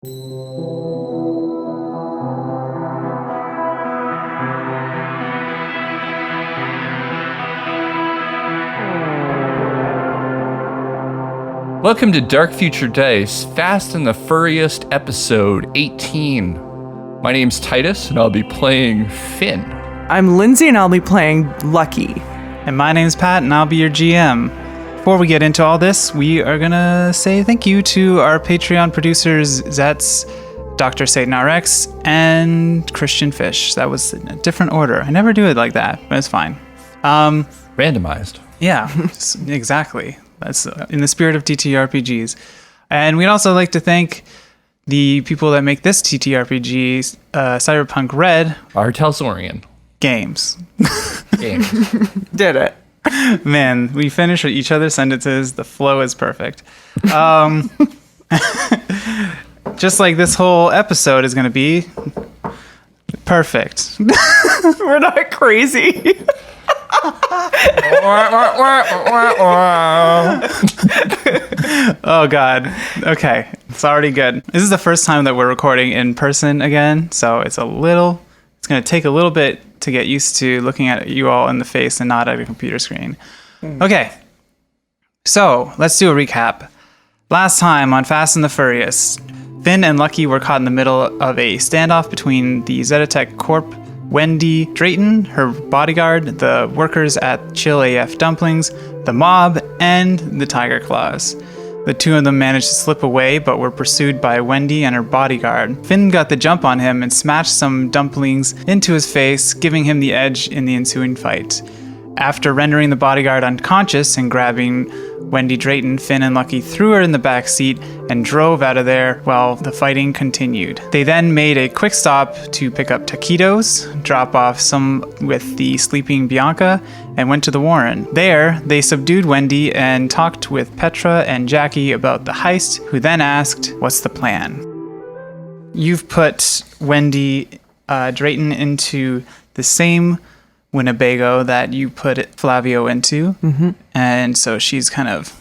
Welcome to Dark Future Dice, Fast and the Furriest, episode 18. My name's Titus, and I'll be playing Finn. I'm Lindsay, and I'll be playing Lucky. And my name's Pat, and I'll be your GM. Before we get into all this, we are gonna say thank you to our Patreon producers, Zets, Dr. Satan RX, and Christian Fish. That was in a different order. I never do it like that, but it's fine. Randomized. Yeah, exactly. That's in the spirit of TTRPGs. And we'd also like to thank the people that make this TTRPG, Cyberpunk Red. R.Talsorian. Games. Did it. Man, we finish with each other's sentences. The flow is perfect. Just like this whole episode is going to be perfect. We're not crazy. Oh God. Okay. It's already good. This is the first time that we're recording in person again, so it's going to take a little bit to get used to looking at you all in the face and not at a computer screen. Okay. So let's do a recap. Last time on Fast and the Furriest, Finn and Lucky were caught in the middle of a standoff between the Zetatech Corp, Wendy Drayton, her bodyguard, the workers at Chill AF Dumplings, the mob, and the Tiger Claws. The two of them managed to slip away, but were pursued by Wendy and her bodyguard. Finn got the jump on him and smashed some dumplings into his face, giving him the edge in the ensuing fight. After rendering the bodyguard unconscious and grabbing Wendy Drayton, Finn and Lucky threw her in the back seat and drove out of there while the fighting continued. They then made a quick stop to pick up taquitos, drop off some with the sleeping Bianca, and went to the Warren. There, they subdued Wendy and talked with Petra and Jackie about the heist, who then asked, "What's the plan?" You've put Wendy Drayton into the same Winnebago that you put Flavio into. Mm-hmm. And so she's kind of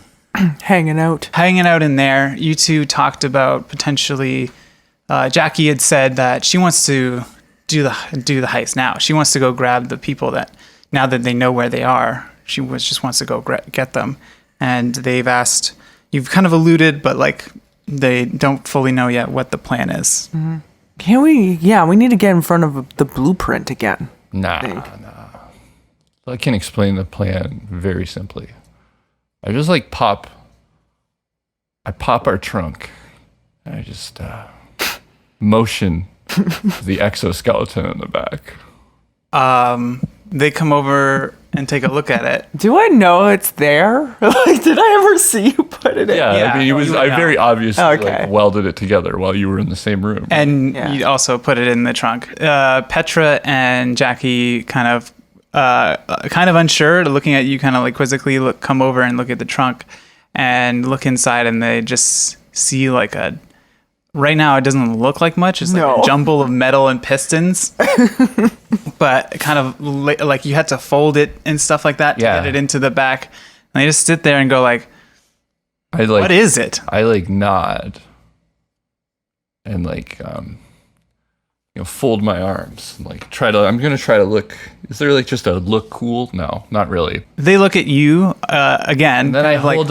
hanging out in there. You two talked about potentially, Jackie had said that she wants to do the heist now. She wants to go grab the people that, now that they know where they are, just wants to go get them. And they've asked, you've kind of alluded, but like they don't fully know yet what the plan is. Mm-hmm. Can we? Yeah, we need to get in front of the blueprint again. Nah. I can explain the plan very simply. I just pop our trunk, and I just motion the exoskeleton in the back. They come over and take a look at it. Do I know it's there? Like, did I ever see you put it in? Yeah, I mean, I very obviously welded it together while you were in the same room. And you also put it in the trunk. Petra and Jackie kind of unsure, looking at you kind of like quizzically come over and look at the trunk and look inside, and they just see right now it doesn't look like much. It's like a jumble of metal and pistons, but kind of like you had to fold it and stuff like that to get it into the back. And they just sit there and go what is it? I nod and fold my arms and I'm gonna try to look. Is there just a look cool? No, not really. They look at you again. And then I hold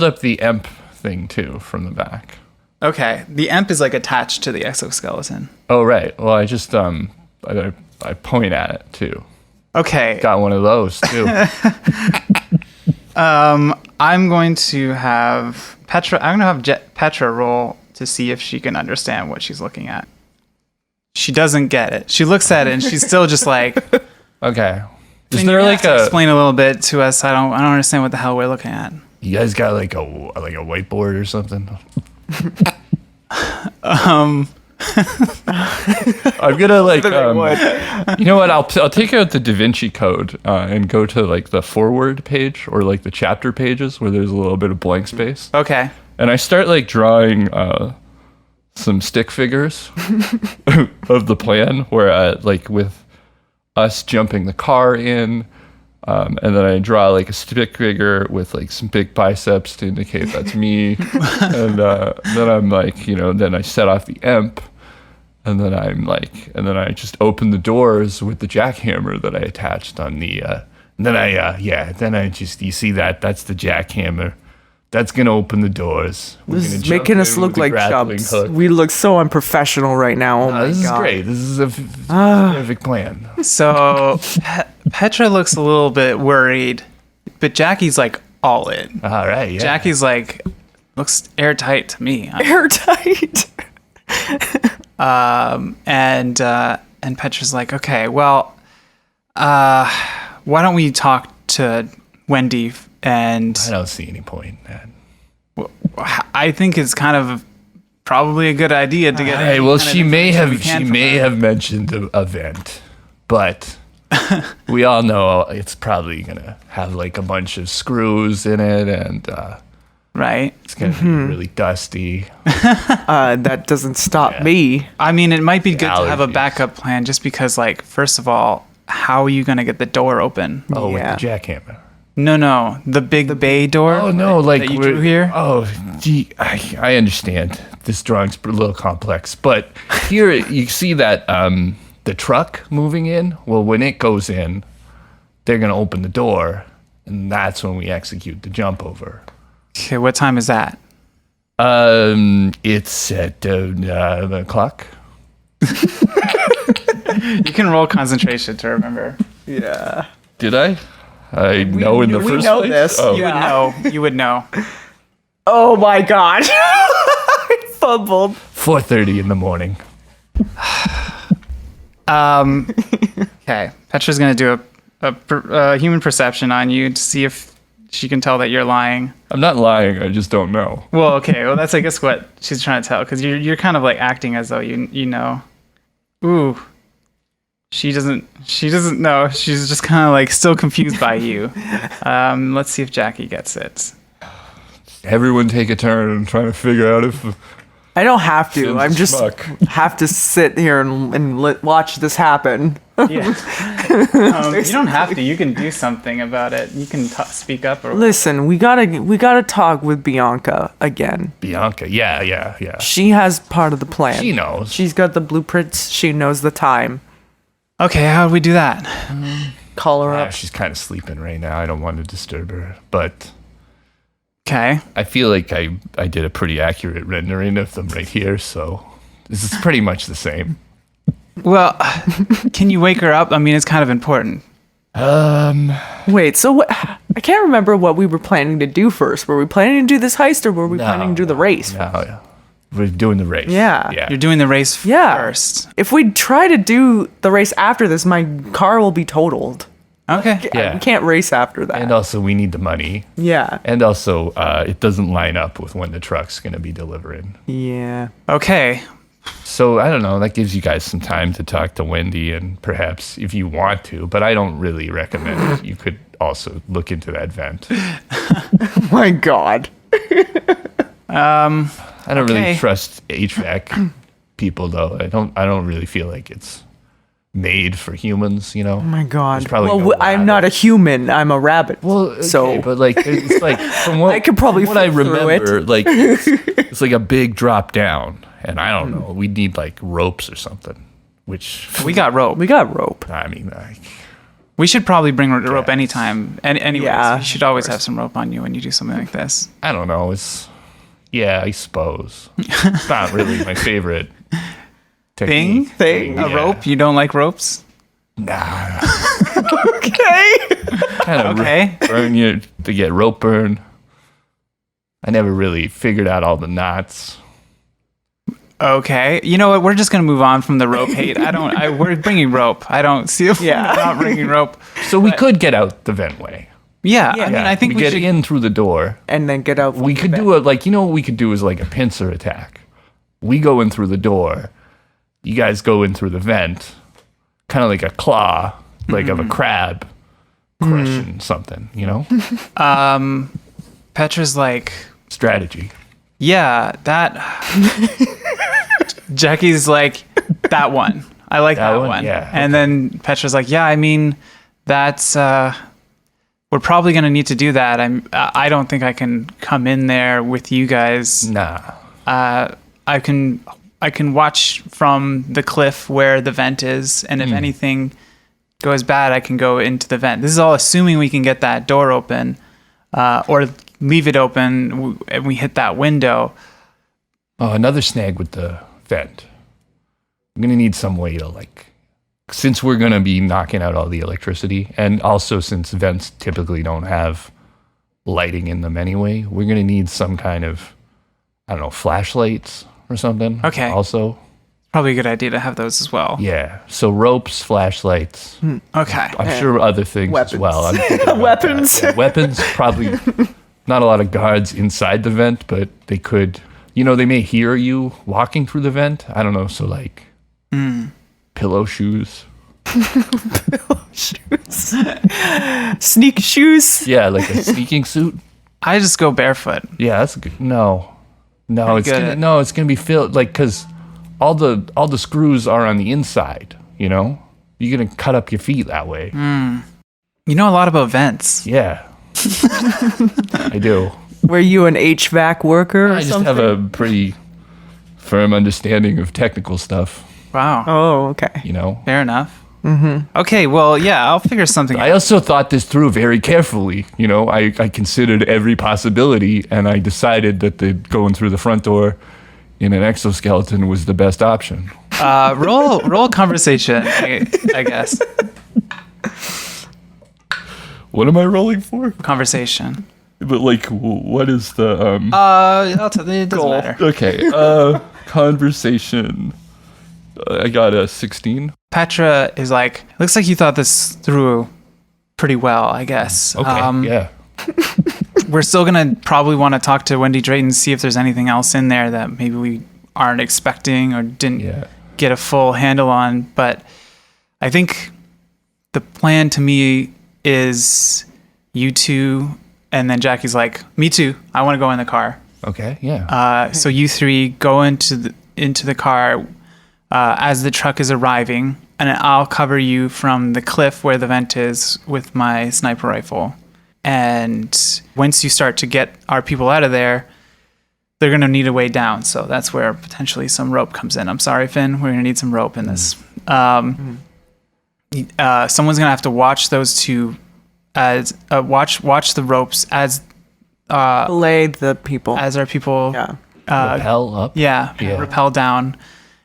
up the EMP thing too from the back. Okay, the EMP is attached to the exoskeleton. Oh right. Well, I just I point at it too. Okay. Got one of those too. I'm going to have Petra. I'm going to have Petra roll to see if she can understand what she's looking at. She doesn't get it. She looks at it and she's still just okay. Is there explain a little bit to us? I don't understand what the hell we're looking at. You guys got a whiteboard or something? I'm gonna you know what? I'll take out the Da Vinci Code and go to the forward page or the chapter pages where there's a little bit of blank space. Okay. And I start drawing some stick figures of the plan where with us jumping the car in, And then I draw like a stick figure with like some big biceps to indicate that's me. And then I'm like, then I set off the imp. And then I just open the doors with the jackhammer that I attached on the, you see that's the jackhammer. That's going to open the doors. This is making us look like chumps. We look so unprofessional right now. Oh my God. This is great. This is a perfect plan. So Petra looks a little bit worried, but Jackie's like all in. All right, yeah. Jackie's like, looks airtight to me. Airtight. And Petra's like, okay, well, why don't we talk to Wendy? And I don't see any point in that. Well, I think it's kind of probably a good idea to get. Hey, well, she may have mentioned the event, but we all know it's probably gonna have like a bunch of screws in it, and right, it's gonna be really dusty. That doesn't stop me. I mean, it might be good to have a backup plan, just because, like, first of all, how are you gonna get the door open? Oh, with the jackhammer. No, the big bay door. Oh no, like that you drew here. Oh, gee, I understand. This drawing's a little complex, but here you see that the truck moving in. Well, when it goes in, they're gonna open the door, and that's when we execute the jump over. Okay, what time is that? It's at 11 o'clock. You can roll concentration to remember. Yeah. Did I? I know in the first place. This. Oh. You would know. Oh my God. I fumbled. 4:30 in the morning. Okay. Petra's gonna do a human perception on you to see if she can tell that you're lying. I'm not lying. I just don't know. Well, okay. Well, that's I guess what she's trying to tell, because you're kind of like acting as though you know. Ooh. She doesn't know. She's just kind of like still confused by you. Let's see if Jackie gets it. Everyone take a turn and trying to figure out if. I don't have to. Finn's I'm just schmuck. have to sit here and watch this happen. Yeah. You don't have to. You can do something about it. You can speak up. Or Listen, we gotta talk with Bianca again. Bianca, yeah. She has part of the plan. She knows. She's got the blueprints. She knows the time. Okay, how do we do that? Call her up. She's kind of sleeping right now. I don't want to disturb her, but Okay. I feel like I did a pretty accurate rendering of them right here, so this is pretty much the same. Well, can you wake her up? I mean, it's kind of important. Wait, so what? I can't remember what we were planning to do first. Were we planning to do this heist, or were we planning to do the race? No, we're doing the race. Yeah. You're doing the race first. If we try to do the race after this, my car will be totaled. Okay. Yeah. We can't race after that. And also, we need the money. Yeah. And also, it doesn't line up with when the truck's going to be delivering. Yeah. Okay. So, I don't know. That gives you guys some time to talk to Wendy, and perhaps if you want to, but I don't really recommend you could also look into that vent. Oh my God. I don't really trust HVAC people, though. I don't really feel like it's made for humans, you know? Oh my God. There's probably Well, no I'm ladder. not a human. I'm a rabbit. Well, okay, so but like it's like from what I could probably from what I fit through remember, it. like it's like a big drop down, and I don't know. We need like ropes or something. Which We got rope. we got rope. I mean, like, We should probably bring rope anytime. Anyways, Yeah, you should always have some rope on you when you do something like this. I don't know. I suppose it's not really my favorite technique. Thing? A Yeah. rope? You don't like ropes? Nah, Okay. kind of Okay. burn you to get rope burn. I never really figured out all the knots. Okay. You know what? We're just gonna move on from the rope hate. We're bringing rope. I don't see if we're not bringing rope. So we could get out the vent way. Yeah. I mean, I think we get should. in through the door. And then get out. We could do what we could do is like a pincer attack. We go in through the door. You guys go in through the vent, kind of like a claw, like of a crab crushing something, you know? Petra's like, Strategy. yeah, that. Jackie's like, that one. I like that one. Yeah. And then Petra's like, yeah, I mean, that's we're probably going to need to do that. I don't think I can come in there with you guys. Nah. I can watch from the cliff where the vent is, and if anything goes bad, I can go into the vent. This is all assuming we can get that door open, or leave it open and we hit that window. Oh, another snag with the vent. I'm gonna need some way to since we're gonna be knocking out all the electricity, and also since vents typically don't have lighting in them anyway, we're gonna need some kind of, I don't know, flashlights or something. Okay. Also, Probably a good idea to have those as well. yeah. So ropes, flashlights. Okay. I'm sure other things Weapons. as well. I'm thinking about Weapons. that. Yeah, weapons, probably not a lot of guards inside the vent, but they could, they may hear you walking through the vent. I don't know. So pillow shoes. Shoes. Sneak shoes. Yeah, like a sneaking suit. I just go barefoot. Yeah, that's good. No, it's good. gonna be filled because all the screws are on the inside. You're gonna cut up your feet that way. You know a lot about vents. Yeah, I do. Were you an HVAC worker or I just something? have a pretty firm understanding of technical stuff. Wow. Oh, okay. Fair enough. Okay, well, yeah, I'll figure something I out. also thought this through very carefully. I considered every possibility, and I decided that going through the front door in an exoskeleton was the best option. Roll conversation, I guess. What am I rolling for? Conversation. But what is the I'll tell you, it doesn't matter. Okay, conversation. I got a 16. Petra is like, looks like you thought this through pretty well, I guess. Okay, yeah. We're still going to probably want to talk to Wendy Drayton, see if there's anything else in there that maybe we aren't expecting or didn't get a full handle on. But I think the plan to me is you two, and then Jackie's like, me too. I want to go in the car. Okay, yeah. So you three go into the car as the truck is arriving, and I'll cover you from the cliff where the vent is with my sniper rifle. And once you start to get our people out of there, they're going to need a way down. So that's where potentially some rope comes in. I'm sorry, Finn. We're going to need some rope in this. Someone's going to have to watch those two as watch the ropes as Belay the people. as our people Yeah. Rappel up? yeah rappel down.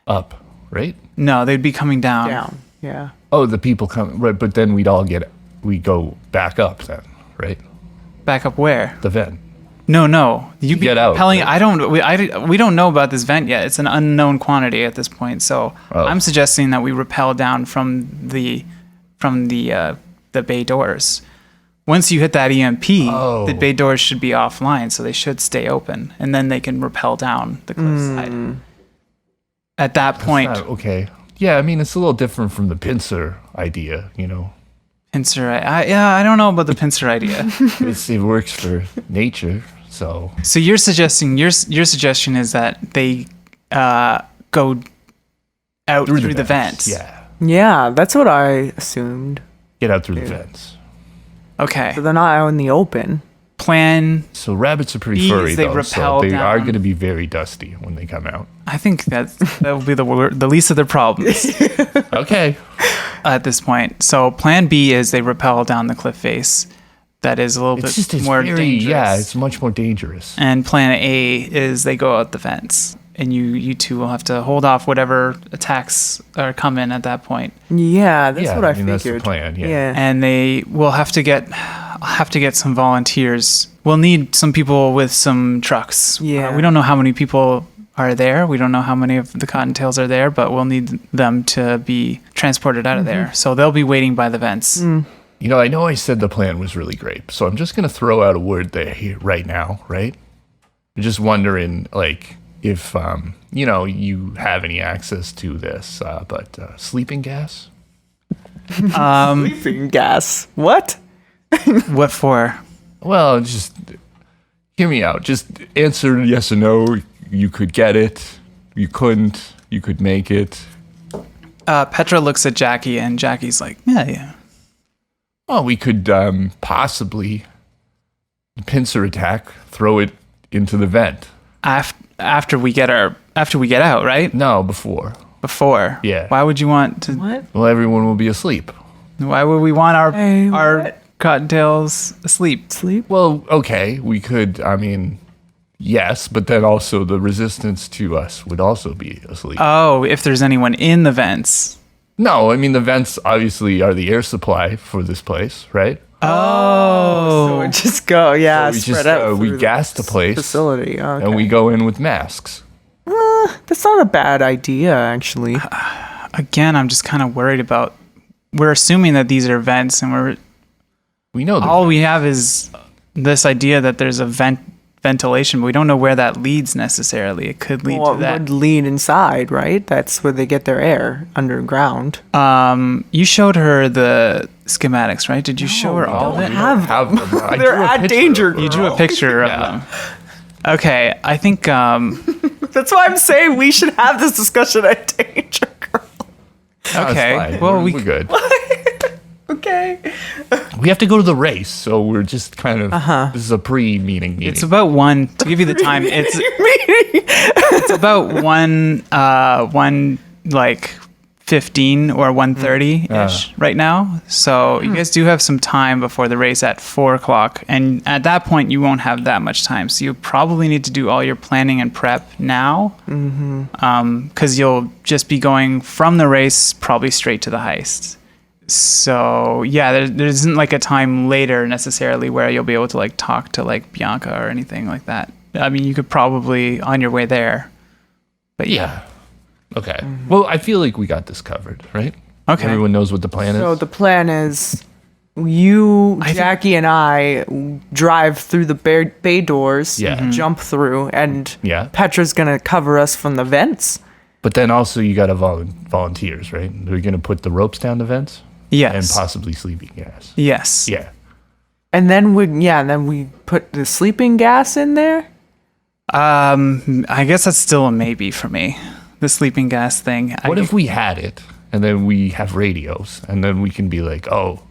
Up, right? No, they'd be coming down. Down. Yeah. Oh, the people come, right, but then we go back up then, right? Back up where? The vent. No. You'd be Get out, rappelling. right? We don't know about this vent yet. It's an unknown quantity at this point. So I'm suggesting that we rappel down from the bay doors. Once you hit that EMP, the bay doors should be offline, so they should stay open, and then they can rappel down the cliffside. At that point, Okay. Yeah, I mean, it's a little different from the pincer idea, pincer. I don't know about the pincer idea. It works for nature, so. So you're suggesting your suggestion is that they go out through the vents. Yeah. Yeah, that's what I assumed. Get out through the vents. Okay. So they're not out in the open. Plan. So rabbits are pretty These, furry, they though, rappel so they are down. going to be very dusty when they come out. I think that will be the least of their problems Okay. at this point. So plan B is they rappel down the cliff face. That is a little It's bit more dangerous. Yeah, it's much more dangerous. And plan A is they go out the vents. And you two will have to hold off whatever attacks are coming at that point. Yeah, that's what I mean, figured. that's the plan, yeah. And they will have to get some volunteers. We'll need some people with some trucks. Yeah. We don't know how many people are there. We don't know how many of the Cottontails are there, but we'll need them to be transported out of there. So they'll be waiting by the vents. I know I said the plan was really great, so I'm just going to throw out a word there here right now, right? I'm just wondering, if, you have any access to this, but sleeping gas? Sleeping gas. What? What for? Well, just hear me out. Just answer yes or no. You could get it. You couldn't. You could make it. Petra looks at Jackie, and Jackie's like, yeah. Well, we could possibly pincer attack, throw it into the vent. After we get out, right? No, before. Before. Yeah. Why would you want to? What? Well, everyone will be asleep. Why would we want Hey, our what? cottontails asleep? Sleep? Well, okay, we could, yes, but then also the resistance to us would also be asleep. Oh, if there's anyone in the vents. No, I mean, the vents obviously are the air supply for this place, right? So we just go, yeah, So we spread just, out. we through gas the place. facility. Okay. And we go in with masks. That's not a bad idea, actually. Again, I'm just kind of worried about. We're assuming that these are vents, and We know that. all we have is this idea that there's a ventilation, but we don't know where that leads necessarily. It could lead Well, to that. would lead inside, right? That's where they get their air underground. You showed her the schematics, right? Did you show her all of it? have them. I They're drew a at picture danger. of them. You drew a picture of them. Okay, I think That's why I'm saying we should have this discussion at Danger Girl. No, it's okay. fine. Well, we're good. Okay. We have to go to the race, so we're just kind of. This is a pre-meeting meeting. it's about one to give you the time. It's about one like 15 or 1:30 ish right now. So you guys do have some time before the race at 4:00, and at that point you won't have that much time. So you probably need to do all your planning and prep now, because you'll just be going from the race probably straight to the heist. So yeah, there isn't like a time later necessarily where you'll be able to like talk to like Bianca or anything like that. I mean, you could probably on your way there, but yeah. Okay. Well, I feel like we got this covered, right? Okay. Everyone knows what the plan So is. the plan is you, Jackie, and I drive through the bay doors, Yeah. jump through, and Yeah. Petra's going to cover us from the vents. But then also you got to volunteers, right? We're going to put the ropes down the vents and yes, possibly sleeping gas. yes, Yeah. And then we put the sleeping gas in there. I guess that's still a maybe for me. The sleeping gas thing. What if we had it and then we have radios and then we can be like, oh,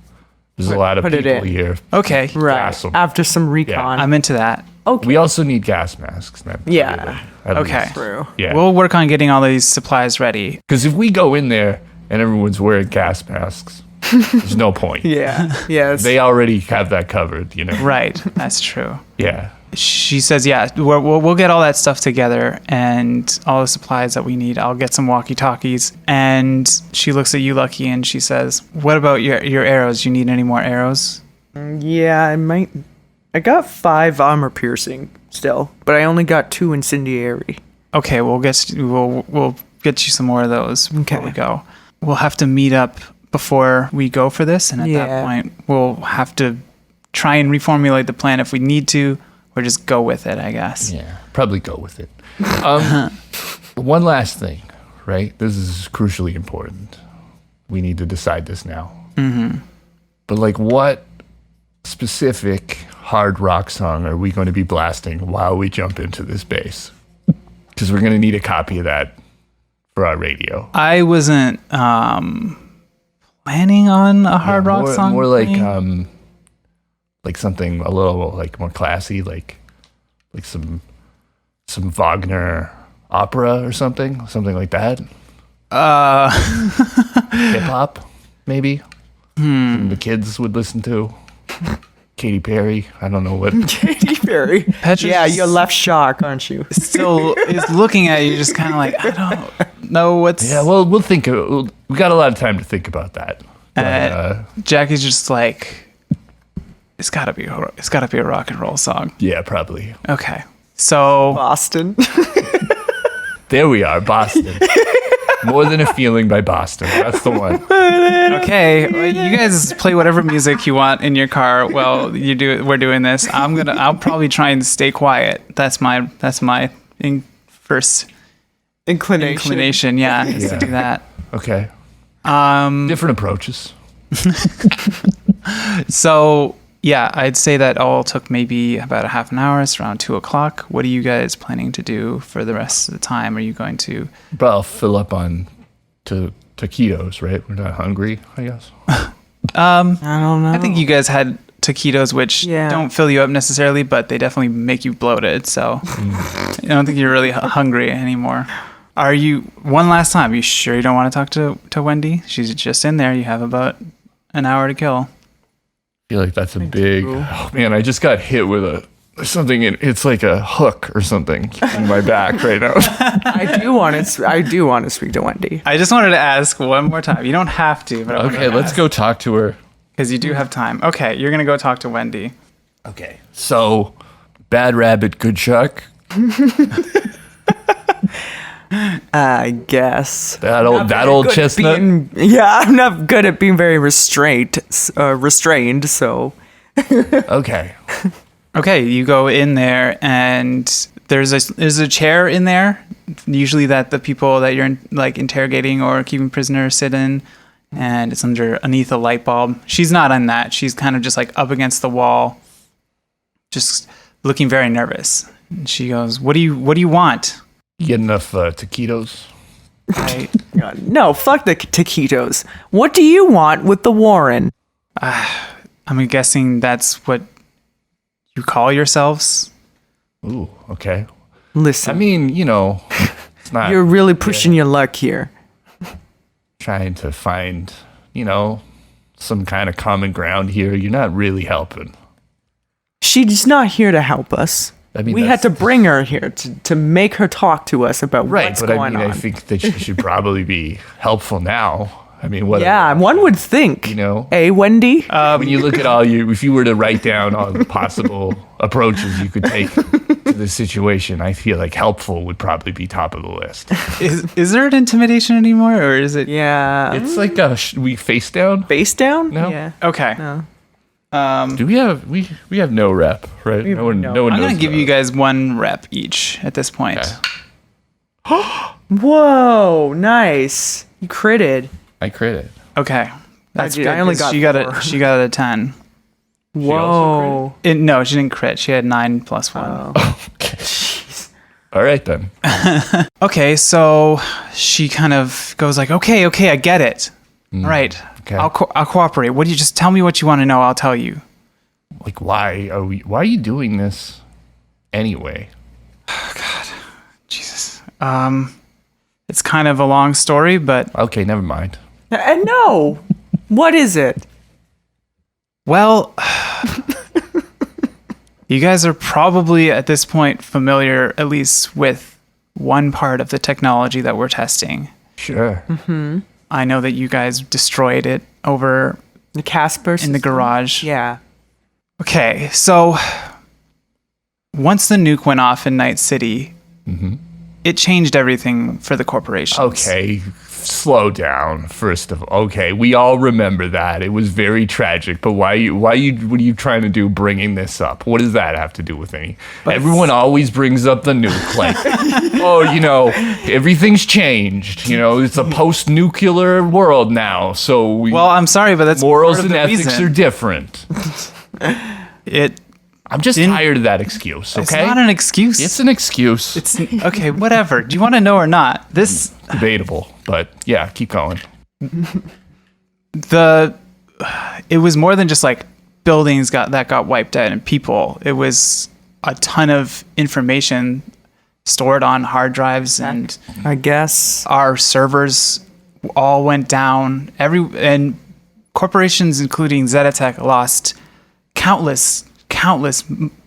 there's a lot of put it people in. here. Okay, Right. Gas 'em. After some recon. I'm into that. Okay. We also need gas masks then. Yeah. At Okay. least. True. Yeah. We'll work on getting all these supplies ready. Because if we go in there and everyone's wearing gas masks, there's no point. Yeah. Yes. They already have that covered, you know? Right, that's true. Yeah. She says, yeah, we'll get all that stuff together and all the supplies that we need. I'll get some walkie-talkies. And she looks at you, Lucky, and she says, what about your arrows? You need any more arrows? Yeah, I got 5 armor piercing still, but I only got 2 incendiary. Okay, we'll get you some more of those before Okay. we go. We'll have to meet up before we go for this, and at that Yeah. point, we'll have to try and reformulate the plan if we need to, or just go with it, I guess. Yeah. Probably go with it. One last thing, right? This is crucially important. We need to decide this now. Mm-hmm. But like, what specific hard rock song are we going to be blasting while we jump into this base? Because we're going to need a copy of that for our radio. I wasn't planning on a hard rock song. More like playing. like something a little like more classy, like some Wagner opera or something like that. Hip hop, maybe. Something the kids would listen to. Katy Perry. I don't know what. Katy Perry. Petra's Yeah, you're left shock, aren't you? still is looking at you, just kind of like, I don't know what's. Yeah, well, we'll think. We got a lot of time to think about that. But, Jackie's just like, it's gotta be a rock and roll song. yeah, probably. Okay, so Boston. There we are, Boston. More Than a Feeling by Boston. That's the one. okay, well, you guys play whatever music you want in your car while we're doing this. I'll probably try and stay quiet. That's my first inclination. Yeah, is to do that. Okay. Different approaches. So yeah, I'd say that all took maybe about a half an hour. It's around 2:00. What are you guys planning to do for the rest of the time? Are you going to? But I'll fill up on taquitos, right? We're not hungry, I guess. I don't know. I think you guys had taquitos, which don't fill you up necessarily, but they definitely make you bloated. So I don't think you're really hungry anymore. Are you, one last time, you sure you don't want to talk to Wendy? She's just in there. You have about an hour to kill. I feel like that's a big... Oh, man, I just got hit with something. It's like a hook or something in my back right now. I do want to speak to Wendy. I just wanted to ask one more time. You don't have to, but Okay, let's go talk to her. Because you do have time. Okay, you're going to go talk to Wendy. Okay, so bad rabbit, good shark. I guess. That old chestnut. I'm not good at being very restrained. So. Okay. Okay, you go in there, and there's a chair in there, usually that the people that you're interrogating or keeping prisoner sit in, and it's underneath a light bulb. She's not on that. She's kind of just like up against the wall, just looking very nervous. And she goes, "What do you want?" You get enough taquitos? No, fuck the taquitos. What do you want with the Warren? I'm guessing that's what you call yourselves. Ooh, okay. Listen, I mean, it's not... You're really pushing your luck here. Trying to find, some kind of common ground here. You're not really helping. She's not here to help us. I mean, we had to bring her here to make her talk to us about what's going on. I think that she should probably be helpful now. I mean, what? Yeah, one would think. Hey, Wendy. When you look at if you were to write down all the possible approaches you could take to this situation, I feel like helpful would probably be top of the list. Is there an intimidation anymore, or is it? Yeah. It's like we face down. Face down? No. Yeah. Okay. No. Do we have we have no rep, right? No one knows. I'm gonna give you guys one rep each at this point. Okay. Whoa, nice. You critted. I critted. Okay. That's good. I only got she got a 10. Whoa. No, she didn't crit. She had 9 plus 1. Oh. Okay. Jeez. All right then. Okay, so she kind of goes like, okay, I get it. All right. Okay. I'll cooperate. What do you just tell me what you want to know? I'll tell you. Like, why are you doing this anyway? Oh, God. Jesus. It's kind of a long story, but Okay, never mind. And no. What is it? well, you guys are probably at this point familiar at least with one part of the technology that we're testing. Sure. Mm-hmm. I know that you guys destroyed it over The Casper in the garage. Yeah. Okay, so once the nuke went off in Night City, it changed everything for the corporations. Okay, slow down. First of all, okay, we all remember that it was very tragic. But what are you trying to do, bringing this up? What does that have to do with any? Everyone always brings up the nuke, like, everything's changed. It's a post-nuclear world now, so Well, I'm sorry, but that's morals part of and the ethics reason. are different. I'm just tired of that excuse. Okay, It's not an excuse. It's an excuse. It's okay, whatever. Do you want to know or not? This debatable, but yeah, keep going. It was more than just like buildings that got wiped out and people. It was a ton of information stored on hard drives, and I guess our servers all went down. And corporations, including Zetatech, lost countless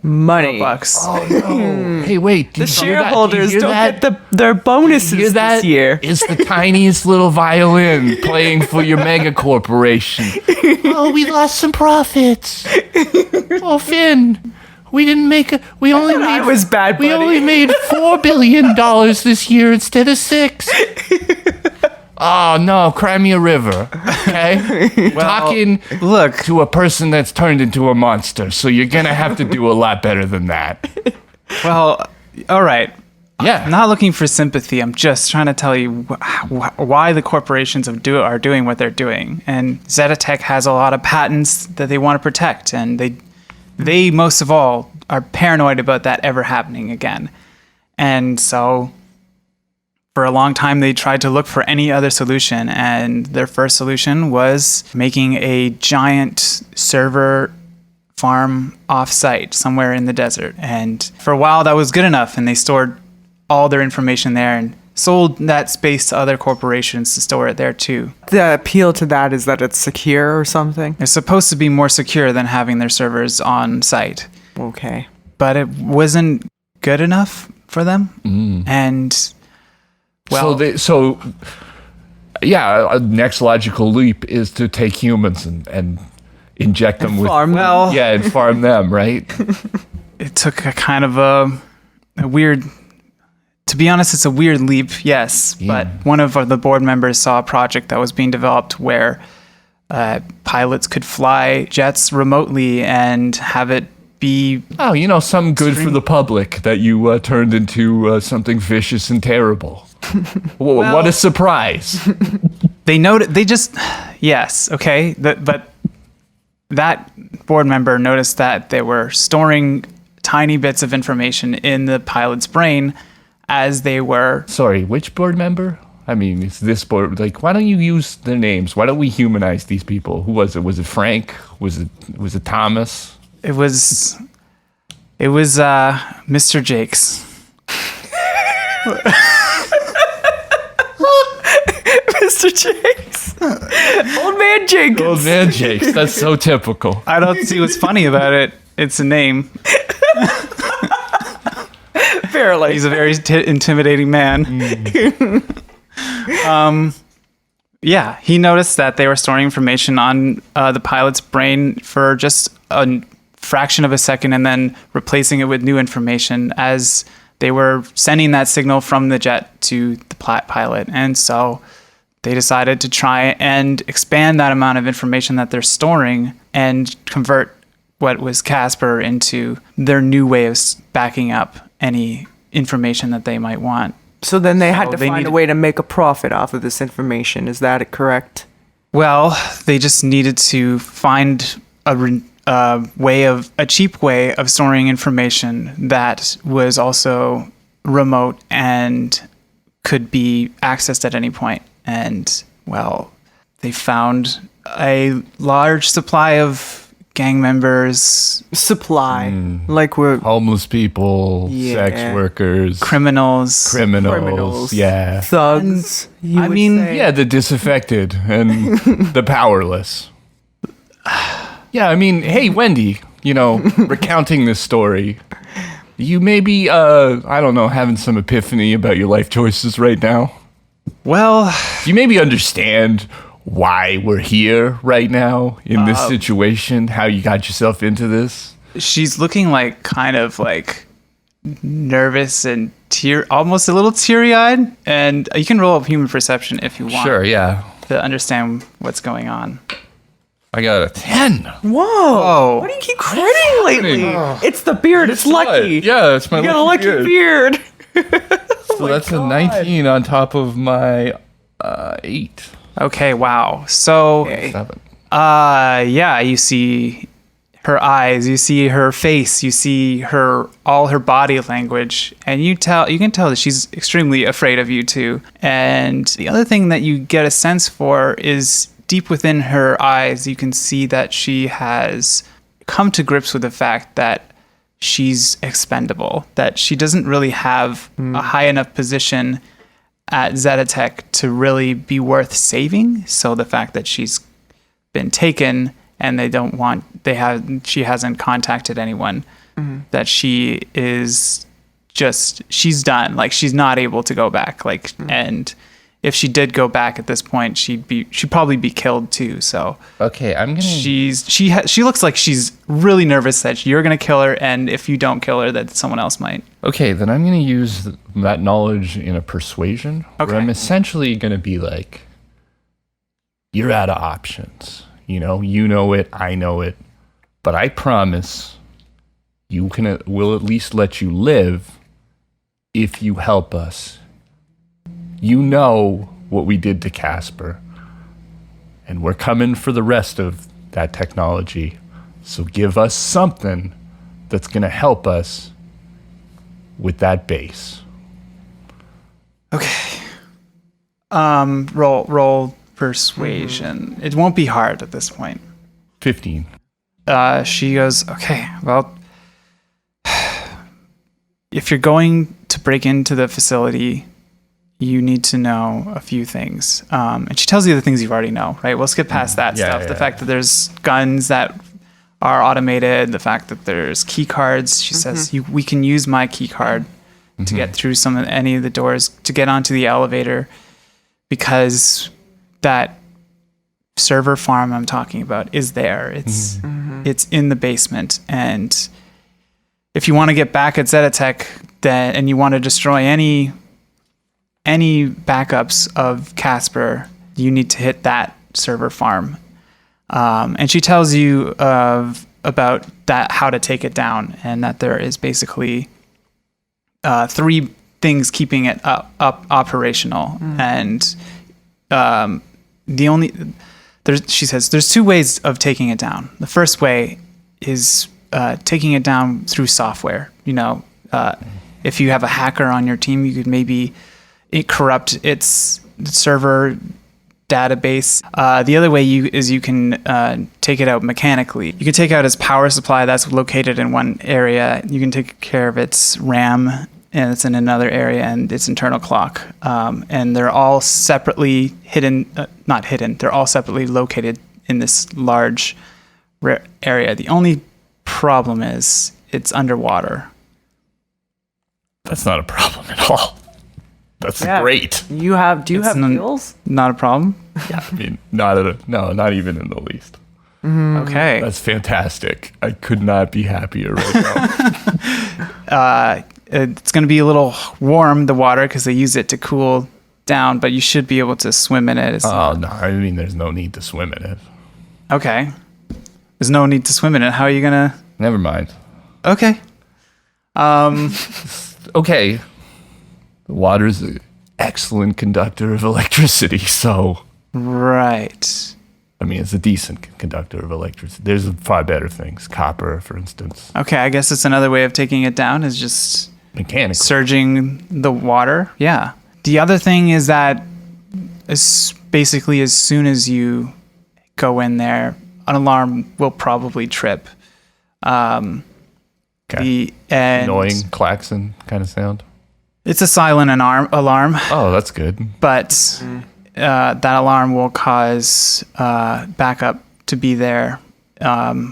money. bucks. Oh no! Hey, wait! The shareholders don't get their bonuses this year. It's the tiniest little violin playing for your mega corporation. Oh, we lost some profits. Oh, Finn, we didn't make a. We only made. It was bad. We buddy. only made $4 billion this year instead of 6. Oh no, cry me a river. Okay? Talking to a person that's turned into a monster, so you're gonna have to do a lot better than that. Well, all right. Yeah. I'm not looking for sympathy. I'm just trying to tell you why the corporations are doing what they're doing. And Zetatech has a lot of patents that they want to protect, and they most of all are paranoid about that ever happening again. And so For a long time, they tried to look for any other solution, and their first solution was making a giant server farm off-site somewhere in the desert. And for a while, that was good enough, and they stored all their information there and sold that space to other corporations to store it there too. The appeal to that is that it's secure or something? It's supposed to be more secure than having their servers on site. Okay. But it wasn't good enough for them. And well, a next logical leap is to take humans and inject them with farm them. and farm them, right? it took a kind of a weird, to be honest, it's a weird leap, yes. Yeah. But one of the board members saw a project that was being developed where pilots could fly jets remotely and have it be... Oh, something good for the public that you turned into something vicious and terrible. What a surprise. Yes, okay. But that board member noticed that they were storing tiny bits of information in the pilot's brain as they were... Sorry, which board member? I mean, it's this board. Like, why don't you use their names? Why don't we humanize these people? Who was it? Was it Frank? Was it Thomas? It was Mr. Jakes. Mr. Jakes. Old man Jakes. Old man Jakes. That's so typical. I don't see what's funny about it. It's a name. Fairly. He's a very intimidating man. Yeah, he noticed that they were storing information on the pilot's brain for just a fraction of a second and then replacing it with new information as they were sending that signal from the jet to the pilot. And so they decided to try and expand that amount of information that they're storing and convert what was Casper into their new way of backing up any information that they might want. So then they had to they find a way to make a profit off of this information. Is that correct? Well, they just needed to find a cheap way of storing information that was also remote and could be accessed at any point. And, well, they found a large supply of gang members, like we're homeless people, sex workers, criminals, yeah, thugs. The disaffected and the powerless. Yeah, I mean, hey, Wendy, recounting this story, you may be, I don't know, having some epiphany about your life choices right now. Well, do you maybe understand why we're here right now in this situation, how you got yourself into this? She's looking kind of nervous and almost a little teary-eyed, and you can roll up human perception if you want. Sure, yeah. To understand what's going on. I got a 10. Whoa. Why do you keep critting lately? It's the beard. It's lucky. Yeah, it's my You got a lucky beard. So that's a 19 on top of my 8. Okay, wow. So, 7. you see her eyes, you see her face, you see all her body language, and you can tell that she's extremely afraid of you too. And the other thing that you get a sense for is deep within her eyes, you can see that she has come to grips with the fact that she's expendable, that she doesn't really have a high enough position at Zetatech to really be worth saving. So the fact that she's been taken and she hasn't contacted anyone, that she's done. She's not able to go back. And if she did go back at this point, she'd probably be killed too. So okay, I'm gonna. She looks like she's really nervous that you're gonna kill her, and if you don't kill her, that someone else might. Okay, then I'm gonna use that knowledge in a persuasion. Okay. Where I'm essentially gonna be like, you're out of options. You know it, I know it, but I promise, we'll at least let you live if you help us. You know what we did to Casper, and we're coming for the rest of that technology. So give us something that's going to help us with that base. Okay. Roll persuasion. It won't be hard at this point. 15. She goes, okay, well, if you're going to break into the facility, you need to know a few things. And she tells you the things you already know, right? We'll skip past that stuff. The fact that there's guns that are automated, the fact that there's key cards. She says, we can use my key card to get through any of the doors, to get onto the elevator, because that server farm I'm talking about is there. It's in the basement. And if you want to get back at Zetatech, and you want to destroy any backups of Casper, you need to hit that server farm. And she tells you about that, how to take it down, and that there is basically 3 things keeping it up operational. And she says there's 2 ways of taking it down. The first way is taking it down through software. If you have a hacker on your team, you could maybe corrupt its server database. The other way is you can take it out mechanically. You can take out its power supply that's located in one area. You can take care of its RAM, and it's in another area, and its internal clock. And they're all separately not hidden. They're all separately located in this large area. The only problem is it's underwater. That's not a problem at all. That's great. Do you have deals? Not a problem. Yeah, I mean, not even in the least. Okay. That's fantastic. I could not be happier right now. It's going to be a little warm, the water, because they use it to cool down, but you should be able to swim in it. Oh, no. I mean, there's no need to swim in it. Okay. There's no need to swim in it. How are you going to... Never mind. Okay. Okay. The water's an excellent conductor of electricity, so... Right. I mean, it's a decent conductor of electricity. There's far better things. Copper, for instance. Okay, I guess it's another way of taking it down is just... Mechanical. Surging the water. Yeah. The other thing is that basically as soon as you go in there, an alarm will probably trip. Okay. Annoying klaxon kind of sound. It's a silent alarm. Oh, that's good. But that alarm will cause backup to be there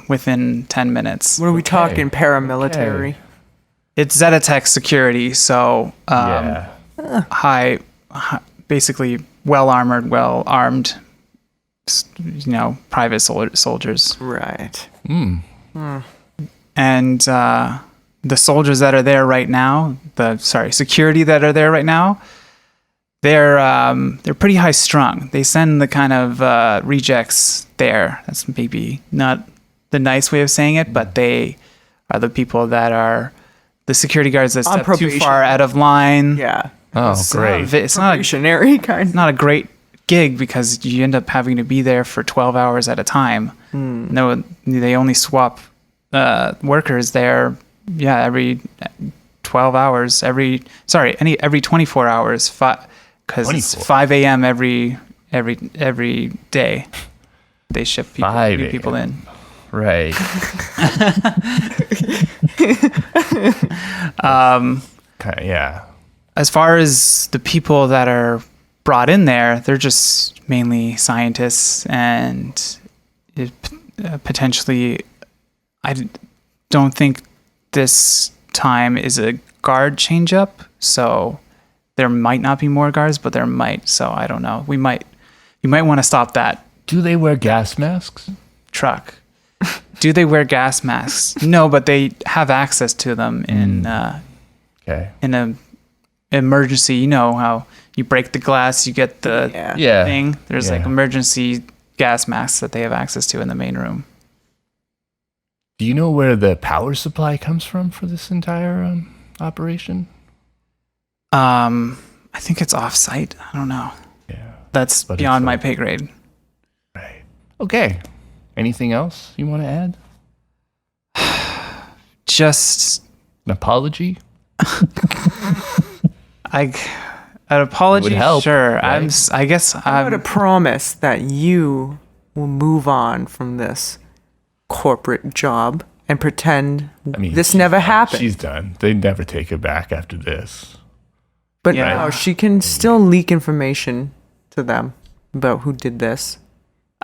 within 10 minutes. What are we talking? Paramilitary? Okay. It's Zetatech security, so high, basically well-armored, well-armed, private soldiers. Right. And the soldiers that are there right now, security that are there right now, they're pretty high strung. They send the kind of rejects there. That's maybe not the nice way of saying it, but they are the people that are the security guards that step too far out of line. Yeah. Oh, great. It's not a great gig because you end up having to be there for 12 hours at a time. No, they only swap workers there. Yeah, every 12 hours. Every 24 hours. Because it's 5 a.m. every day. They ship new people in. Right. Yeah. As far as the people that are brought in there, they're just mainly scientists and potentially, I don't think this time is a guard change up, so there might not be more guards, but there might. So I don't know. You might want to stop that. Do they wear gas masks? Truck. Do they wear gas masks? No, but they have access to them in in a emergency. You know how you break the glass, you get the thing. There's like emergency gas masks that they have access to in the main room. Do you know where the power supply comes from for this entire operation? I think it's off-site. I don't know. Yeah. That's beyond my pay grade. Right. Okay. Anything else you want to add? Just an apology? I An apology, It would help, sure. right? I guess I would I'm. have promised that you will move on from this corporate job and pretend I mean, this never happened. She's done. They'd never take her back after this. But Yeah. now she can still leak information to them about who did this.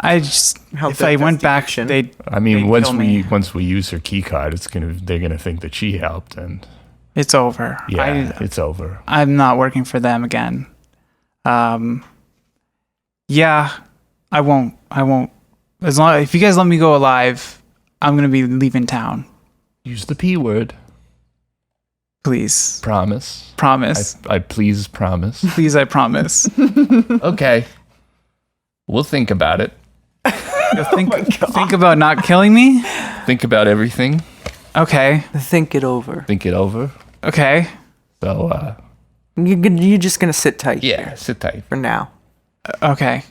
I just Help if the I went back, investigation. they'd. I mean, they'd once kill me. we use her key card, they're gonna think that she helped, and It's over. yeah, it's over. I'm not working for them again. Yeah, I won't. If you guys let me go alive, I'm gonna be leaving town. Use the P word. Please, Promise. promise. I please promise. Please, I promise. Okay. We'll think about it. Think about not killing me. Think about everything. Okay. Think it over. Think it over. Okay. So, You're just gonna sit tight yeah, sit tight. for now. Okay.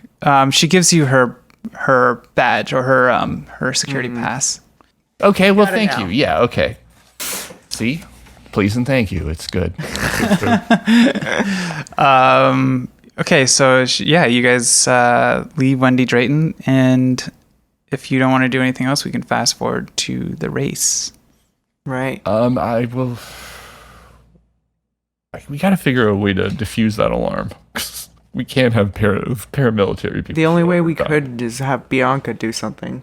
She gives you her badge or her security pass. Okay, well, Got it thank now. you. Yeah, okay. See? Please and thank you. It's good. Okay, so you guys leave Wendy Drayton, and if you don't want to do anything else, we can fast forward to the race. Right. I will. We got to figure a way to defuse that alarm. We can't have paramilitary people. The only way we showing up. could is have Bianca do something.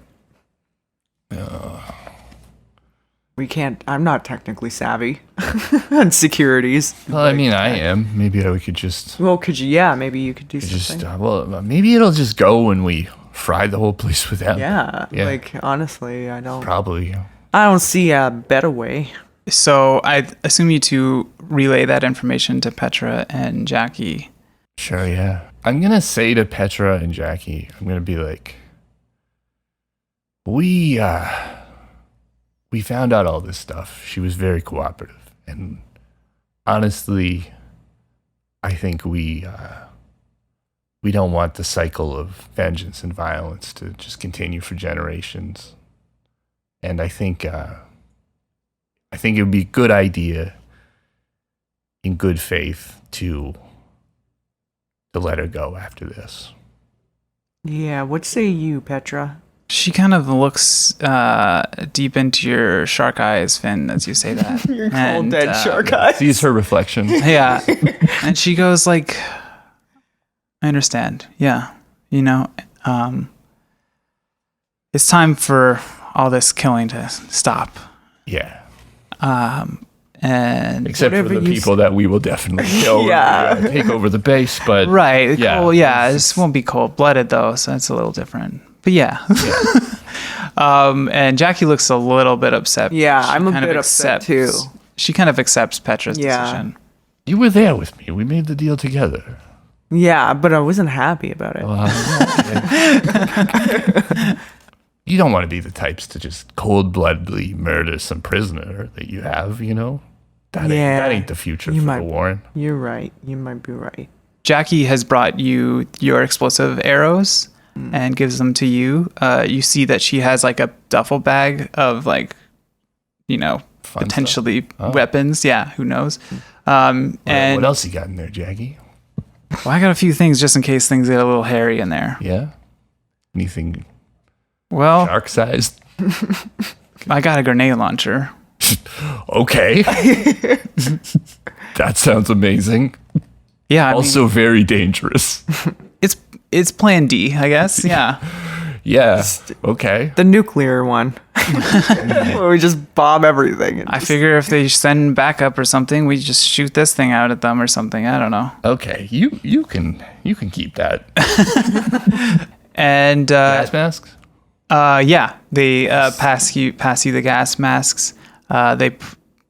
We can't. I'm not technically savvy on securities. Well, I mean, I am. Maybe we could just. Well, could you? Yeah, maybe you could do Just something. maybe it'll just go when we fry the whole place with them. Yeah. Yeah. Like honestly, I don't. Probably. I don't see a better way. So I assume you two relay that information to Petra and Jackie. Sure, yeah. I'm gonna say to Petra and Jackie, I'm gonna be like, we found out all this stuff. She was very cooperative, and honestly, I think we don't want the cycle of vengeance and violence to just continue for generations. And I think it would be a good idea, in good faith, to let her go after this. Yeah. What say you, Petra? She kind of looks deep into your shark eyes, Finn, as you say that. Your cold And, dead shark eyes. Sees her reflection. Yeah. And she goes like, I understand. Yeah. You know, it's time for all this killing to stop. Yeah. And Except for Whatever the you people that we will definitely kill Yeah. when we, take over the base. But right. Yeah. Cool. Yeah. This won't be cold blooded though, so that's a little different. But yeah. And Jackie looks a little bit upset. Yeah, She I'm a kind of bit upset too. She kind of accepts Petra's Yeah. decision. you were there with me. We made the deal together. Yeah, but I wasn't happy about it. You don't want to be the types to just cold-bloodedly murder some prisoner that you have, you know? That ain't the future You for might- the Warren. You're right. You might be right. Jackie has brought you your explosive arrows and gives them to you. You see that she has like a duffel bag of like, you know, Fun potentially Oh. weapons. Yeah, who knows? And And what else you got in there, Jackie? well, I got a few things just in case things get a little hairy in there. Yeah? Anything Well, shark-sized? I got a grenade launcher. Okay. That sounds amazing. Yeah, I mean, Also very dangerous. it's Plan D, I guess. Yeah. Yeah. Okay. The nuclear one. Where we just bomb everything. And I just- figure if they send backup or something, we just shoot this thing out at them or something. I don't know. Okay. You can keep that. And Gas masks? yeah, they pass you the gas masks. They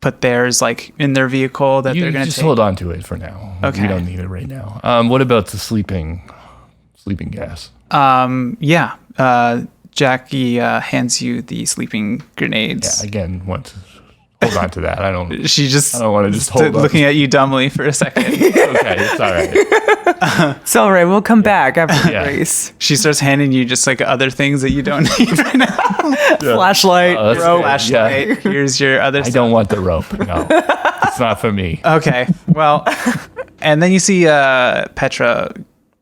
put theirs like in their vehicle that You they're gonna just take. hold on to it for now. Okay. We don't need it right now. What about the sleeping gas? Yeah. Jackie hands you the sleeping Yeah, grenades. again, want to hold on to that. I don't She just I don't want to just hold on. looking at you dumbly for a second. Okay, it's all right. It's all right. We'll come back after the Yeah. race. She starts handing you just like other things that you don't need right now. Flashlight, Oh, that's rope. good. Flashlight. Here's your other I stuff. don't want the rope. No. It's not for me. Okay. Well, And then you see Petra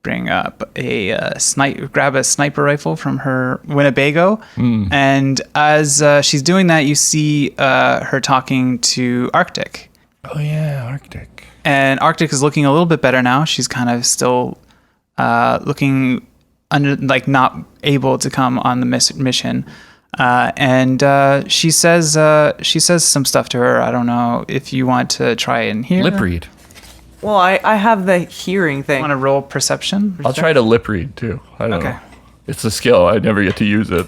bring up grab a sniper rifle from her Winnebago. And as she's doing that, you see her talking to Arctic. Oh yeah, Arctic. And Arctic is looking a little bit better now. She's kind of still looking under, like not able to come on the mission. And she says some stuff to her. I don't know if you want to try and hear. Lip read. Well, I have the hearing thing. Want to roll perception? I'll try to lip read too. I don't know. It's a skill. I never get to use it.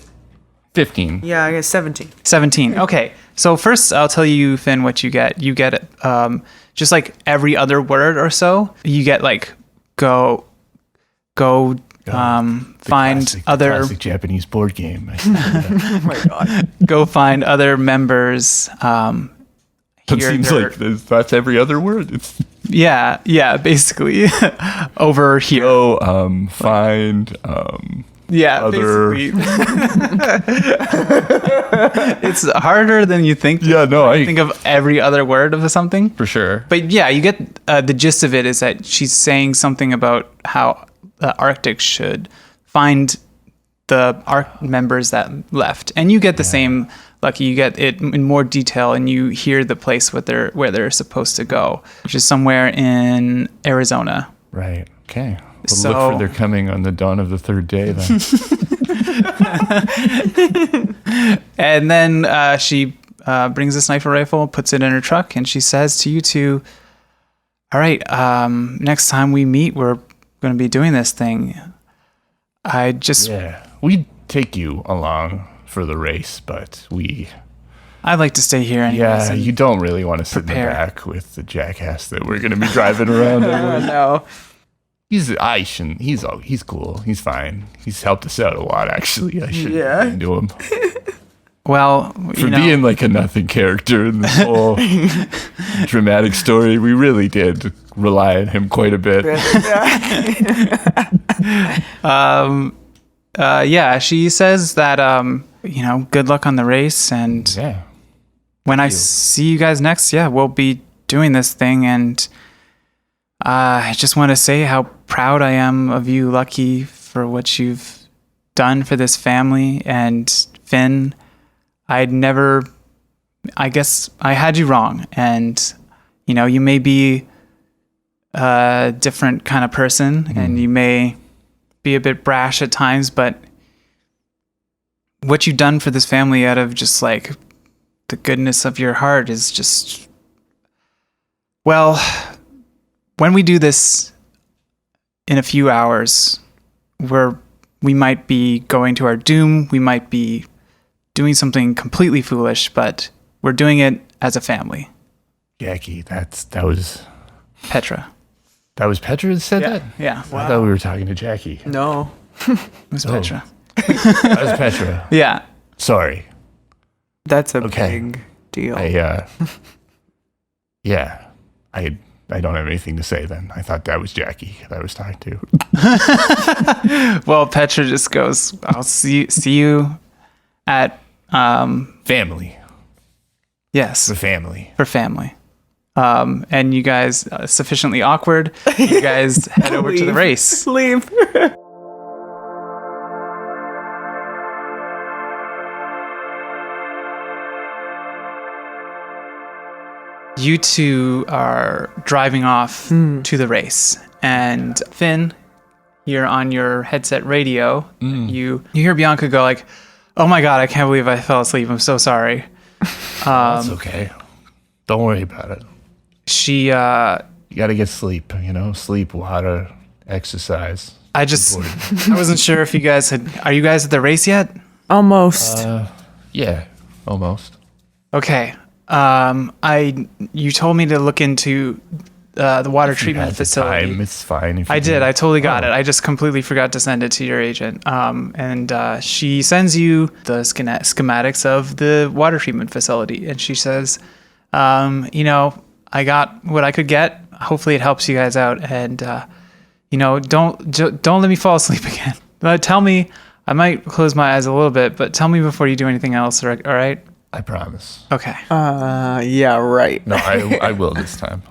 15. Yeah, I guess 17. 17. Okay. So first, I'll tell you, Finn, what you get. You get just like every other word or so. You get like go. Find classic Japanese board game. Oh my god. Go find other members. It seems like that's every other word. It's yeah, basically over here. go find other. Basically. It's harder than you think. Yeah, no, I think of every other word of something for sure. But yeah, you get the gist of it is that she's saying something about how the Arctic should find the ARC members that left, and you get the same. Lucky, you get it in more detail, and you hear the place where they're supposed to go, which is somewhere in Arizona. Right. Okay. We'll So- look for their coming on the dawn of the third day then. And then she brings a sniper rifle, puts it in her truck, and she says to you two, "All right, next time we meet, we're going to be doing this thing. Yeah. We'd take you along for the race, but I'd like to stay here anyways. you don't really want to sit in the prepare. back with the jackass that we're going to be driving around. No. He's cool. He's fine. He's helped us out a lot, actually. I should Yeah. be into him. Well, For being like a nothing character in this whole dramatic story, we really did rely on him quite a bit. She says that, good luck on the race. And Yeah. when I see you guys next, we'll be doing this thing. And I just want to say how proud I am of you, Lucky, for what you've done for this family. And Finn, I guess I had you wrong. And, you may be a different kind of person and you may be a bit brash at times, but what you've done for this family out of just like the goodness of your heart is just, well, when we do this in a few hours, we might be going to our doom. We might be doing something completely foolish, but we're doing it as a family. Jackie, that was Petra. that was Petra that said that? Yeah. I thought we were talking to Jackie. No. It was Petra. That was Petra. Yeah. Sorry. That's a Okay. big deal. I don't have anything to say then. I thought that was Jackie that I was talking to. Well, Petra just goes, I'll see you at Family. yes, The family. for family. And you guys sufficiently awkward. You guys head over to the Leave. race. Leave. You two are driving off to the race, and Finn, you're on your headset radio. You hear Bianca go like, "Oh my god, I can't believe I fell asleep. I'm so sorry." That's okay. Don't worry about it. She, You got to get sleep, sleep, water, exercise. I wasn't sure if you guys are you guys at the race yet? Almost. Yeah, almost. Okay. You told me to look into the water treatment At the facility. time, it's fine. If you I did. I totally got Oh. it. I just completely forgot to send it to your agent. And she sends you the schematics of the water treatment facility, and she says, I got what I could get. Hopefully, it helps you guys out, and don't let me fall asleep again. Tell me. I might close my eyes a little bit, but tell me before you do anything else. All right. I promise. Okay. Yeah, right. No, I will this time.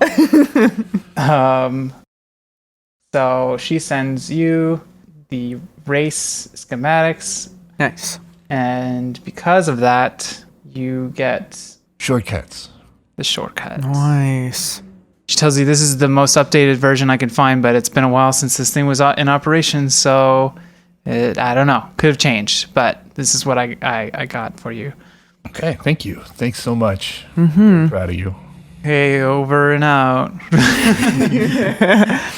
So she sends you the race schematics, Nice. and because of that, you get Shortcuts. the shortcut. Nice. She tells you this is the most updated version I can find, but it's been a while since this thing was in operation, so I don't know. Could have changed, but this is what I got for you. Okay, thank you. Thanks so much. I'm proud of you. Hey, over and out.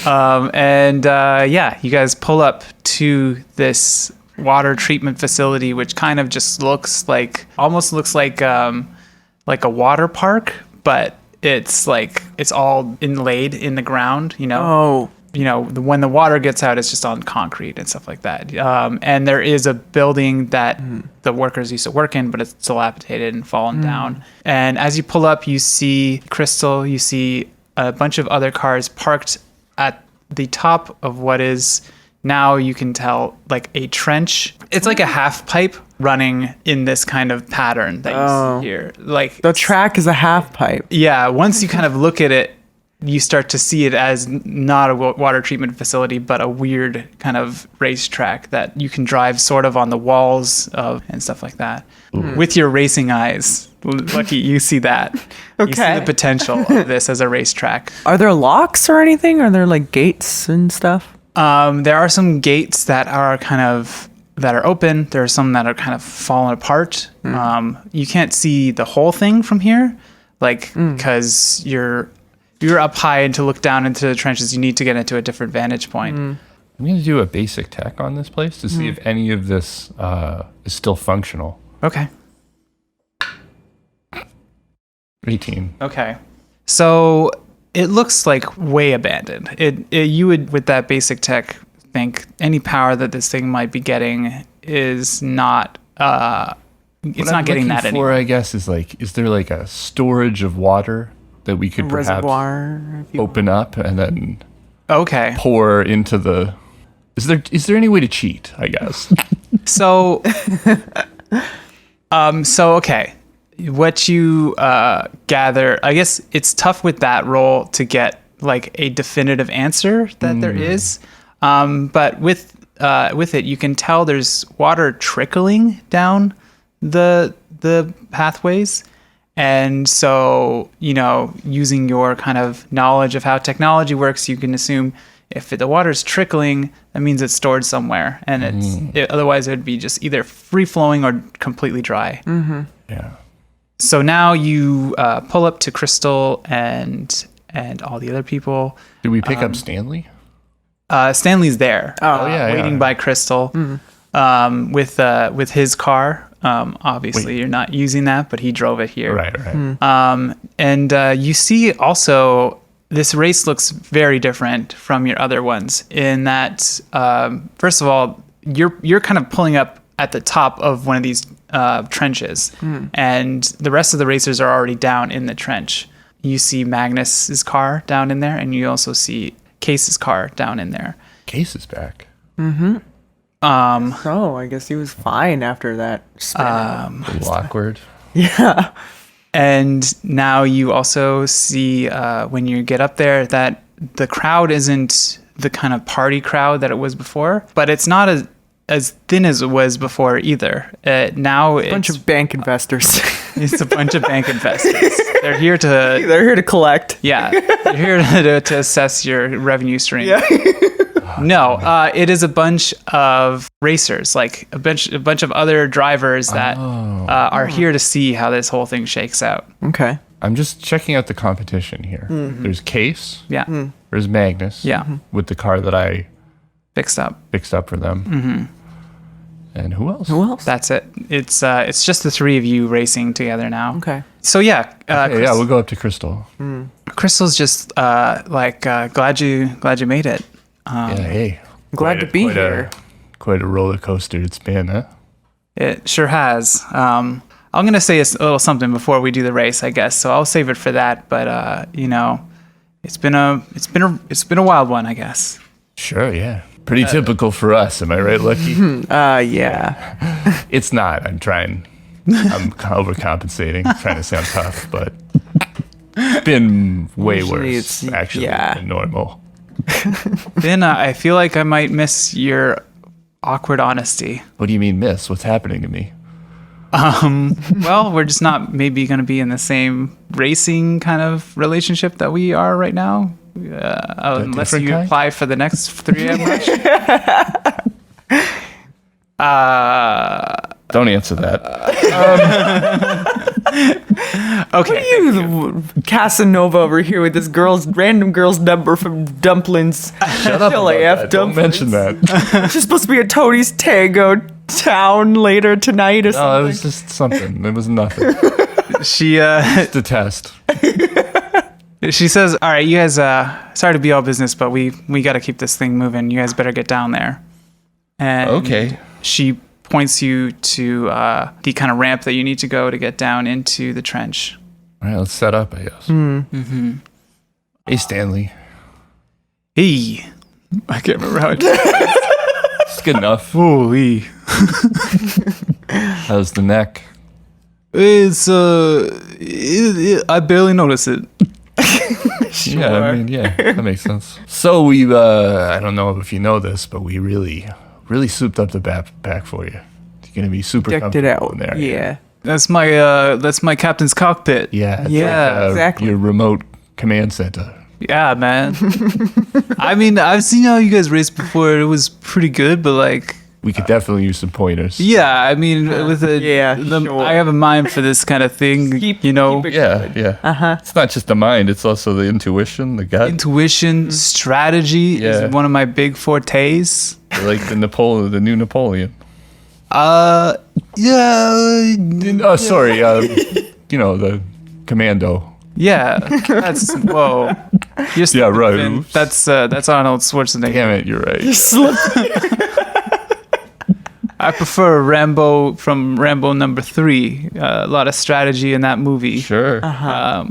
Yeah, you guys pull up to this water treatment facility, which kind of just almost looks like a water park, but it's all inlaid in the ground, Oh. When the water gets out, it's just on concrete and stuff like that. And there is a building that the workers used to work in, but it's dilapidated and fallen down. And as you pull up, you see Crystal, you see a bunch of other cars parked at the top of what is now, you can tell, like a trench. It's like a half pipe running in this kind of pattern that you see here. Like The track is a half pipe. yeah, once you kind of look at it, you start to see it as not a water treatment facility, but a weird kind of racetrack that you can drive sort of on the walls of and stuff like that. With your racing eyes, Lucky, you see that. You see Okay. the potential of this as a racetrack. Are there locks or anything? Are there like gates and stuff? There are some gates that are open. There are some that are kind of fallen apart. You can't see the whole thing from here, because you're up high, and to look down into the trenches, you need to get into a different vantage point. I'm going to do a basic tech on this place to see if any of this is still functional. Okay. 18. Okay. So it looks like way abandoned. You would, with that basic tech, think any power that this thing might be getting is not. It's not getting that anymore. I guess is there like a storage of water that we could perhaps Reservoir. open up and then Okay. pour into the. Is there any way to cheat? I guess. So, okay. What you gather, I guess it's tough with that roll to get like a definitive answer that there is. But with it, you can tell there's water trickling down the pathways. And so, using your kind of knowledge of how technology works, you can assume if the water's trickling, that means it's stored somewhere. And otherwise it would be just either free flowing or completely dry. Mm-hmm. Yeah. So now you pull up to Crystal and all the other people. Did we pick up Stanley? Stanley's there, waiting by Crystal, with his car. Obviously, you're not using that, but he drove it here. Right. And you see also this race looks very different from your other ones in that, first of all, you're kind of pulling up at the top of one of these trenches, and the rest of the racers are already down in the trench. You see Magnus's car down in there, and you also see Case's car down in there. Case is back. So I guess he was fine after that spin. A little awkward. Yeah. And now you also see when you get up there that the crowd isn't the kind of party crowd that it was before, but it's not as thin as it was before either. Now it's A bunch of bank investors. it's a bunch of bank investors. They're here to collect. yeah, they're here to assess your revenue stream. Yeah. No, it is a bunch of racers, like a bunch of other drivers that are here to see how this whole thing shakes out. Okay. I'm just checking out the competition here. There's Case. Yeah, There's Magnus. Yeah. With the car that I fixed up. fixed up for them. And who else? Who else? That's it. It's just the three of you racing together now. Okay. So yeah, Yeah, we'll go up to Crystal. Crystal's just glad you made it. Yeah, hey. Glad to be here. Quite a roller coaster it's been, huh? It sure has. I'm gonna say a little something before we do the race, I guess. So I'll save it for that. But it's been a wild one, I guess. Sure, yeah. Pretty typical for us, am I right, Lucky? Yeah. It's not. I'm trying I'm overcompensating, trying to sound tough, but it's been way Usually worse, it's- actually, yeah. than normal. Then I feel like I might miss your awkward honesty. What do you mean, miss? What's happening to me? Well, we're just not maybe going to be in the same racing kind of relationship that we are right now. Unless different you kind? apply for the next 3am rush. Don't answer that. Okay. You Casanova over here with this random girl's number from Dumplings. Shut up Chile about F that. Don't mention that. She's supposed to be at Tony's Tango town later tonight or No, it something. was just something. It was nothing. She It's a test. she says, "All right, you guys. Sorry to be all business, but we got to keep this thing moving. You guys better get down there." And Okay. she points you to the kind of ramp that you need to go to get down into the trench. All right, let's set up, I guess. Mm-hmm. Hey, Stanley. Hey, I can't remember how it. It's good enough. Holy. How's the neck? It's I barely notice it. Yeah, I mean, yeah, that makes sense. So we, I don't know if you know this, but we really souped up the back for you. You're gonna be super Decked it comfortable out. in there. Yeah. That's my captain's cockpit. Yeah, it's Yeah, exactly. Your remote command center. Yeah, man. I mean, I've seen how you guys raced before. It was pretty good, but like, We could definitely use some pointers. yeah, I mean, with the Yeah, sure. I have a mind for this kind of thing. Keep it Yeah, yeah. Uh-huh. It's not just the mind; it's also the intuition, the gut. Intuition, strategy Yeah. is one of my big fortes. Like the new Napoleon. Yeah, Oh, sorry. The commando. yeah. That's whoa. You're Yeah, right. Finn. Oops. That's Arnold Schwarzenegger. Damn it, you're right. I prefer Rambo from Rambo number 3. A lot of strategy in that movie. Sure. Fights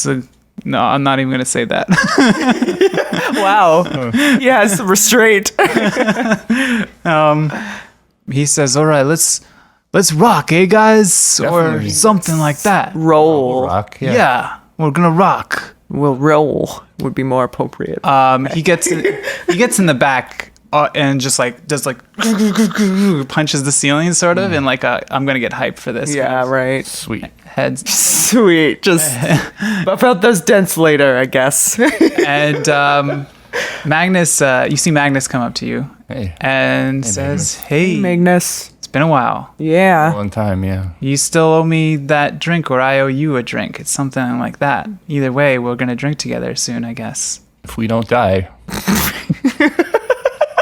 the. No, I'm not even gonna say that. Wow. He has some restraint. He says, "All right, let's rock, eh, guys?" Definitely. Or something like that. Roll. Rock. Yeah, we're gonna rock. Well, roll would be more appropriate. He gets in the back and just like does like punches the ceiling sort of in like a I'm gonna get hyped for this. yeah, kind of right. Sweet. heads. Sweet. Just buff out those dents later, I guess. And Magnus, you see Magnus come up to you Hey. and Hey, says, Magnus. "Hey, Magnus. it's been a while. Yeah. Long time, yeah. You still owe me that drink, or I owe you a drink. It's something like that. Either way, we're gonna drink together soon, I guess." If we don't die.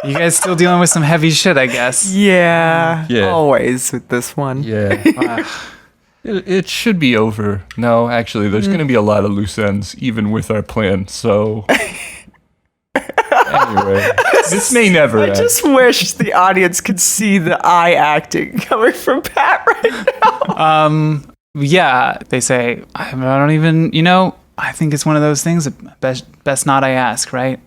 You guys still dealing with some heavy shit, I guess. Yeah. Yeah. Always with this one. Yeah. It should be over. No, actually, there's going to be a lot of loose ends, even with our plan. So, anyway, this may never I end. just wish the audience could see the eye acting coming from Pat right now. Yeah, they say, I don't even, I think it's one of those things that best not I ask, right?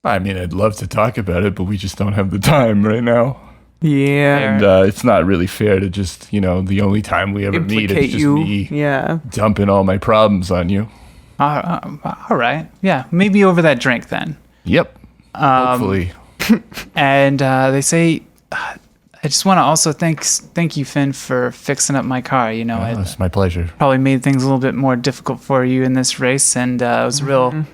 I mean, I'd love to talk about it, but we just don't have the time right now. Yeah. And it's not really fair to just, the only time we ever meet is Implicate just you. me Yeah. dumping all my problems on you. All right. Yeah, maybe over that drink then. Yep. Hopefully. And they say, I just want to also thank you, Finn, for fixing up my car. I It's my pleasure. probably made things a little bit more difficult for you in this race, and it was a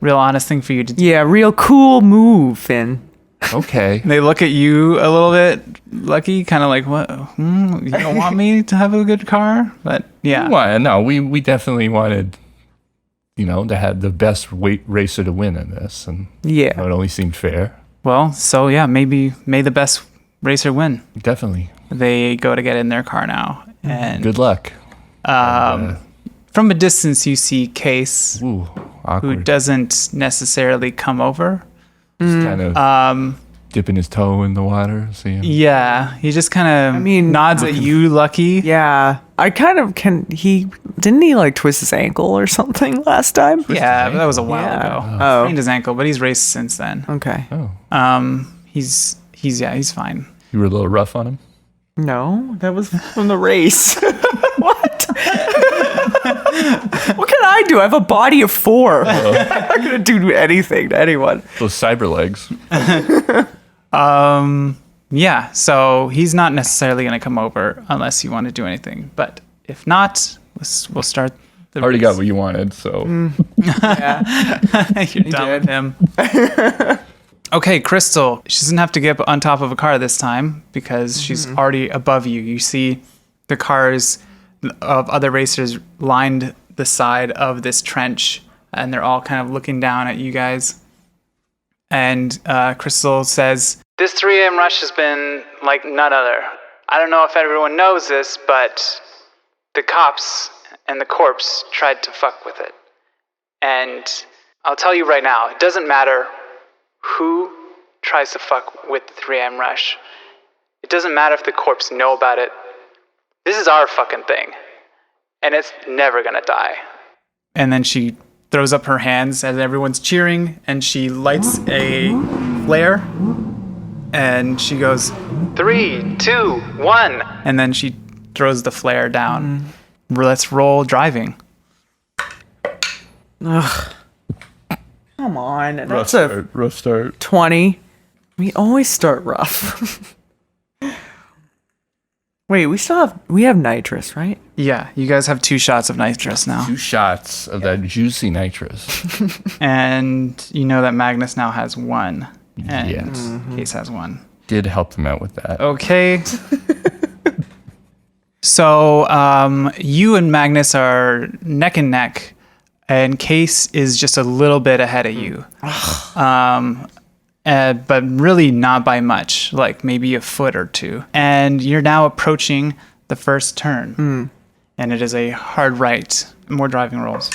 real honest thing for you to do. Yeah, real cool move, Finn. Okay. They look at you a little bit lucky, kind of like, what? You don't want me to have a good car? But yeah. Why? No, we definitely wanted, to have the best racer to win in this. And Yeah. it only seemed fair. Well, so yeah, maybe may the best racer win. Definitely. They go to get in their car now. And Good luck. from a distance, you see Case, Ooh, who awkward. doesn't necessarily come over. Just kind of dipping his toe in the water. See him. Yeah, he just kind of mean- nods at you, Lucky. Yeah. I kind of didn't he like twist his ankle or something last time? Yeah, but that was a while Yeah. ago. Oh. Sprained his ankle, but he's raced since then. Okay. Oh, He's fine. you were a little rough on him? No, that was from the race. What? What can I do? I have a body of 4. I'm not gonna do anything to anyone. Those cyber legs. Yeah, so he's not necessarily going to come over unless you want to do anything. But if not, we'll start the Already race. got what you wanted, so. Yeah. You're done with him. Okay, Crystal. She doesn't have to get up on top of a car this time because she's already above you. You see the cars of other racers lined the side of this trench, and they're all kind of looking down at you guys. And Crystal says, "This 3 a.m. rush has been like none other. I don't know if everyone knows this, but the cops and the corpse tried to fuck with it. And I'll tell you right now, it doesn't matter who tries to fuck with the 3 a.m. rush. It doesn't matter if the corpse know about it. This is our fucking thing. And it's never gonna die." And then she throws up her hands as everyone's cheering, and she lights a flare, and she goes, 3, 2, 1. And then she throws the flare down. Let's roll driving. Ugh. Come on. Rough That's a start. Rough start. 20. We always start rough. Wait, we have nitrous, right? Yeah, you guys have 2 shots of nitrous now. 2 shots of that juicy nitrous. And you know that Magnus now has 1. And Yes. Case has 1. Did help them out with that. Okay. So you and Magnus are neck and neck, and Case is just a little bit ahead of you. But really not by much, like maybe a foot or 2. And you're now approaching the first turn. And it is a hard right. More driving rolls.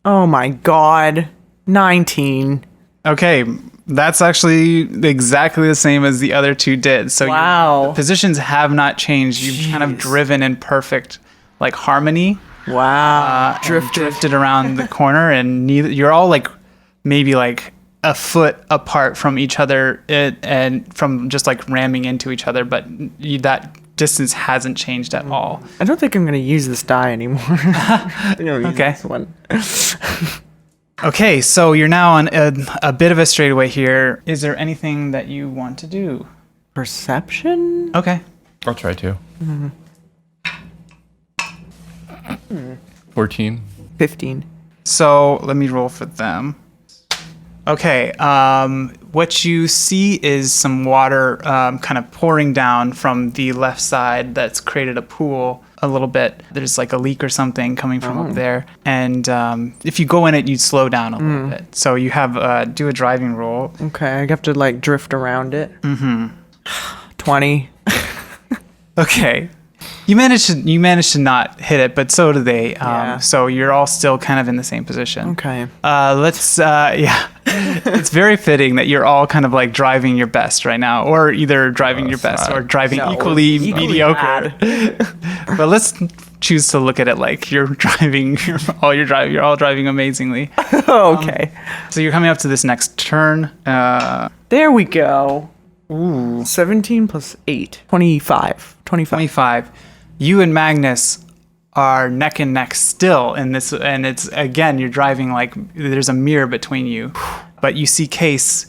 Oh my god. 19. Okay, that's actually exactly the same as the other 2 did. So Wow. the positions have not changed. You've kind of driven in perfect like harmony. Wow. Drifted around the corner, and you're all like maybe like a foot apart from each other, and from just like ramming into each other, but that distance hasn't changed at all. I don't think I'm going to use this die anymore. I'm gonna use Okay. this one. Okay, so you're now on a bit of a straightaway here. Is there anything that you want to do? Perception? Okay. I'll try to. 14. 15. So let me roll for them. Okay, what you see is some water kind of pouring down from the left side that's created a pool a little bit. There's like a leak or something coming from up there. And if you go in it, you'd slow down a little bit. So you have do a driving roll. Okay, I have to like drift around it. 20. Okay. You managed to not hit it, but so do they. Yeah. So you're all still kind of in the same position. Okay. Yeah. It's very fitting that you're all kind of like driving your best right now, or either driving your best or driving equally mediocre. But let's choose to look at it like you're driving. You're all driving amazingly. Okay. So you're coming up to this next turn. There we go. Ooh. 17 plus 8. 25. 25. You and Magnus are neck and neck still in this, and it's again you're driving like there's a mirror between you, but you see Case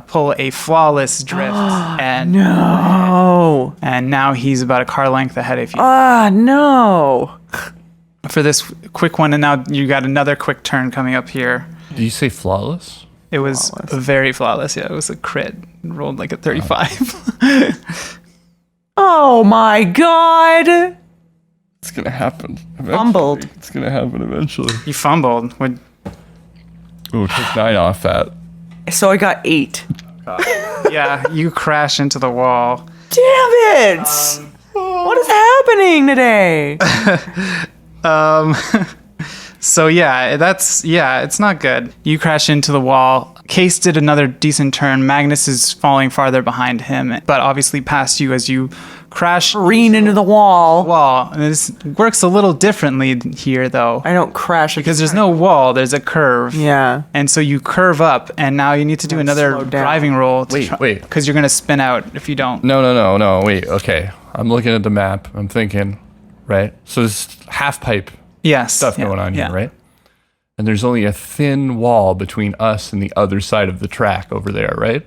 pull a flawless drift, and No. and now he's about a car length ahead of you No. for this quick one, and now you got another quick turn coming up here. Did you say flawless? It was very flawless. Yeah, it was a crit. Rolled like a 35. Oh my god. It's gonna happen. Eventually. Fumbled. It's gonna happen eventually. You fumbled. Ooh, take 9 off that. So I got 8. Yeah, you crash into the wall. Damn it. What is happening today? So yeah, it's not good. You crash into the wall. Case did another decent turn. Magnus is falling farther behind him, but obviously past you as you crash Careen into the wall. wall. And this works a little differently here though, I don't crash because there's no wall, there's a curve. Yeah. And so you curve up, and now you need to do another slow down. driving roll. Wait. Because you're gonna spin out if you don't. No. Wait. Okay. I'm looking at the map. I'm thinking, right? So there's half pipe Yes. stuff going on here, right? And there's only a thin wall between us and the other side of the track over there, right?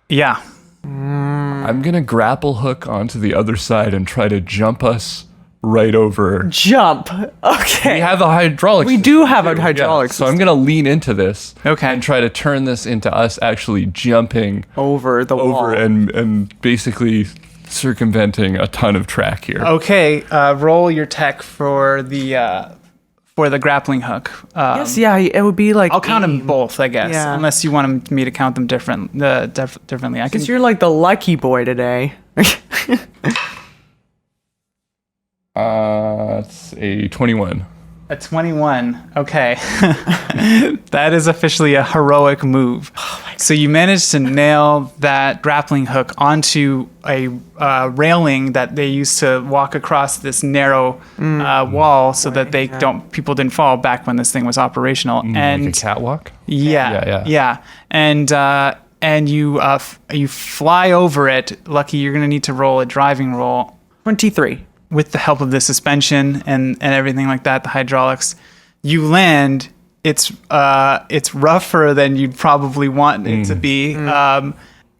Yeah. I'm going to grapple hook onto the other side and try to jump us right over. Jump. Okay. We have a hydraulic We do have a hydraulic So I'm going to lean into this Okay. and try to turn this into us actually jumping over the wall. over and basically circumventing a ton of track here. Okay. Roll your tech for the grappling hook. Yes, yeah, it would be like I'll count them both, I guess, Yeah. unless you want me to count them differently. I can. Because you're like the lucky boy today. It's a 21. A 21. Okay. That is officially a heroic move. So you managed to nail that grappling hook onto a railing that they used to walk across this narrow wall so that people didn't fall back when this thing was operational. And Like a catwalk? yeah. And you fly over it. Lucky, you're going to need to roll a driving roll 23. with the help of the suspension and everything like that, the hydraulics. You land. It's rougher than you'd probably want it to be.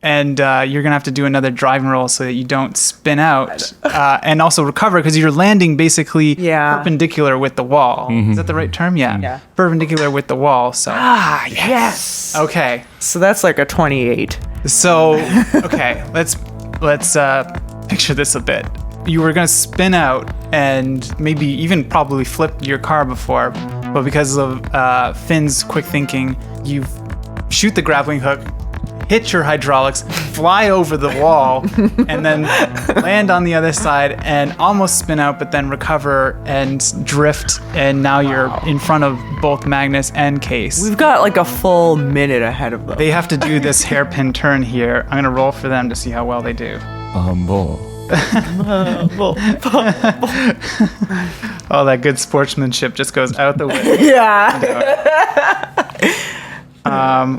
And you're gonna have to do another driving roll so that you don't spin out and also recover because you're landing basically perpendicular with the wall. Is that the right term? Yeah. Perpendicular with the wall. So Yes. okay. So that's like a 28. So okay, let's picture this a bit. You were gonna spin out and maybe even probably flip your car before, but because of Finn's quick thinking, you shoot the grappling hook, hit your hydraulics, fly over the wall, and then land on the other side and almost spin out, but then recover and drift, and now you're in front of both Magnus and Case. We've got like a full minute ahead of them. They have to do this hairpin turn here. I'm gonna roll for them to see how well they do. Bull. Oh, that good sportsmanship just goes out the window.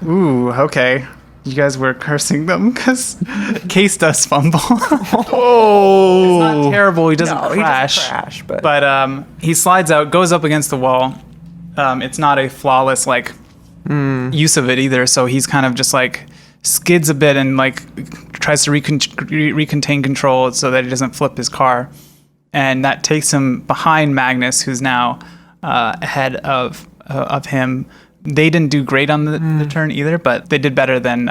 Ooh, okay. You guys were cursing them because Case does fumble. Oh! It's not terrible. He doesn't No, crash. he doesn't crash, but he slides out, goes up against the wall. It's not a flawless use of it either. So he's kind of just like skids a bit and like tries to recontain control so that he doesn't flip his car, and that takes him behind Magnus, who's now ahead of him. They didn't do great on the turn either, but they did better than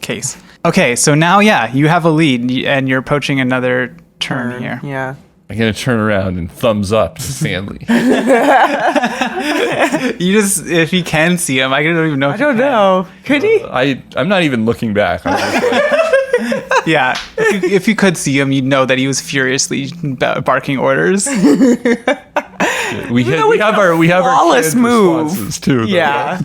Case. Okay, so now you have a lead and you're approaching another turn here. Yeah. I'm going to turn around and thumbs up to Stanley. You just, if you can see him, I don't even know. I don't know. Could he? I'm not even looking back. I'm just like, Yeah, if you could see him, you'd know that he was furiously barking orders. we have our flawless canned move. responses too. Though. Yeah.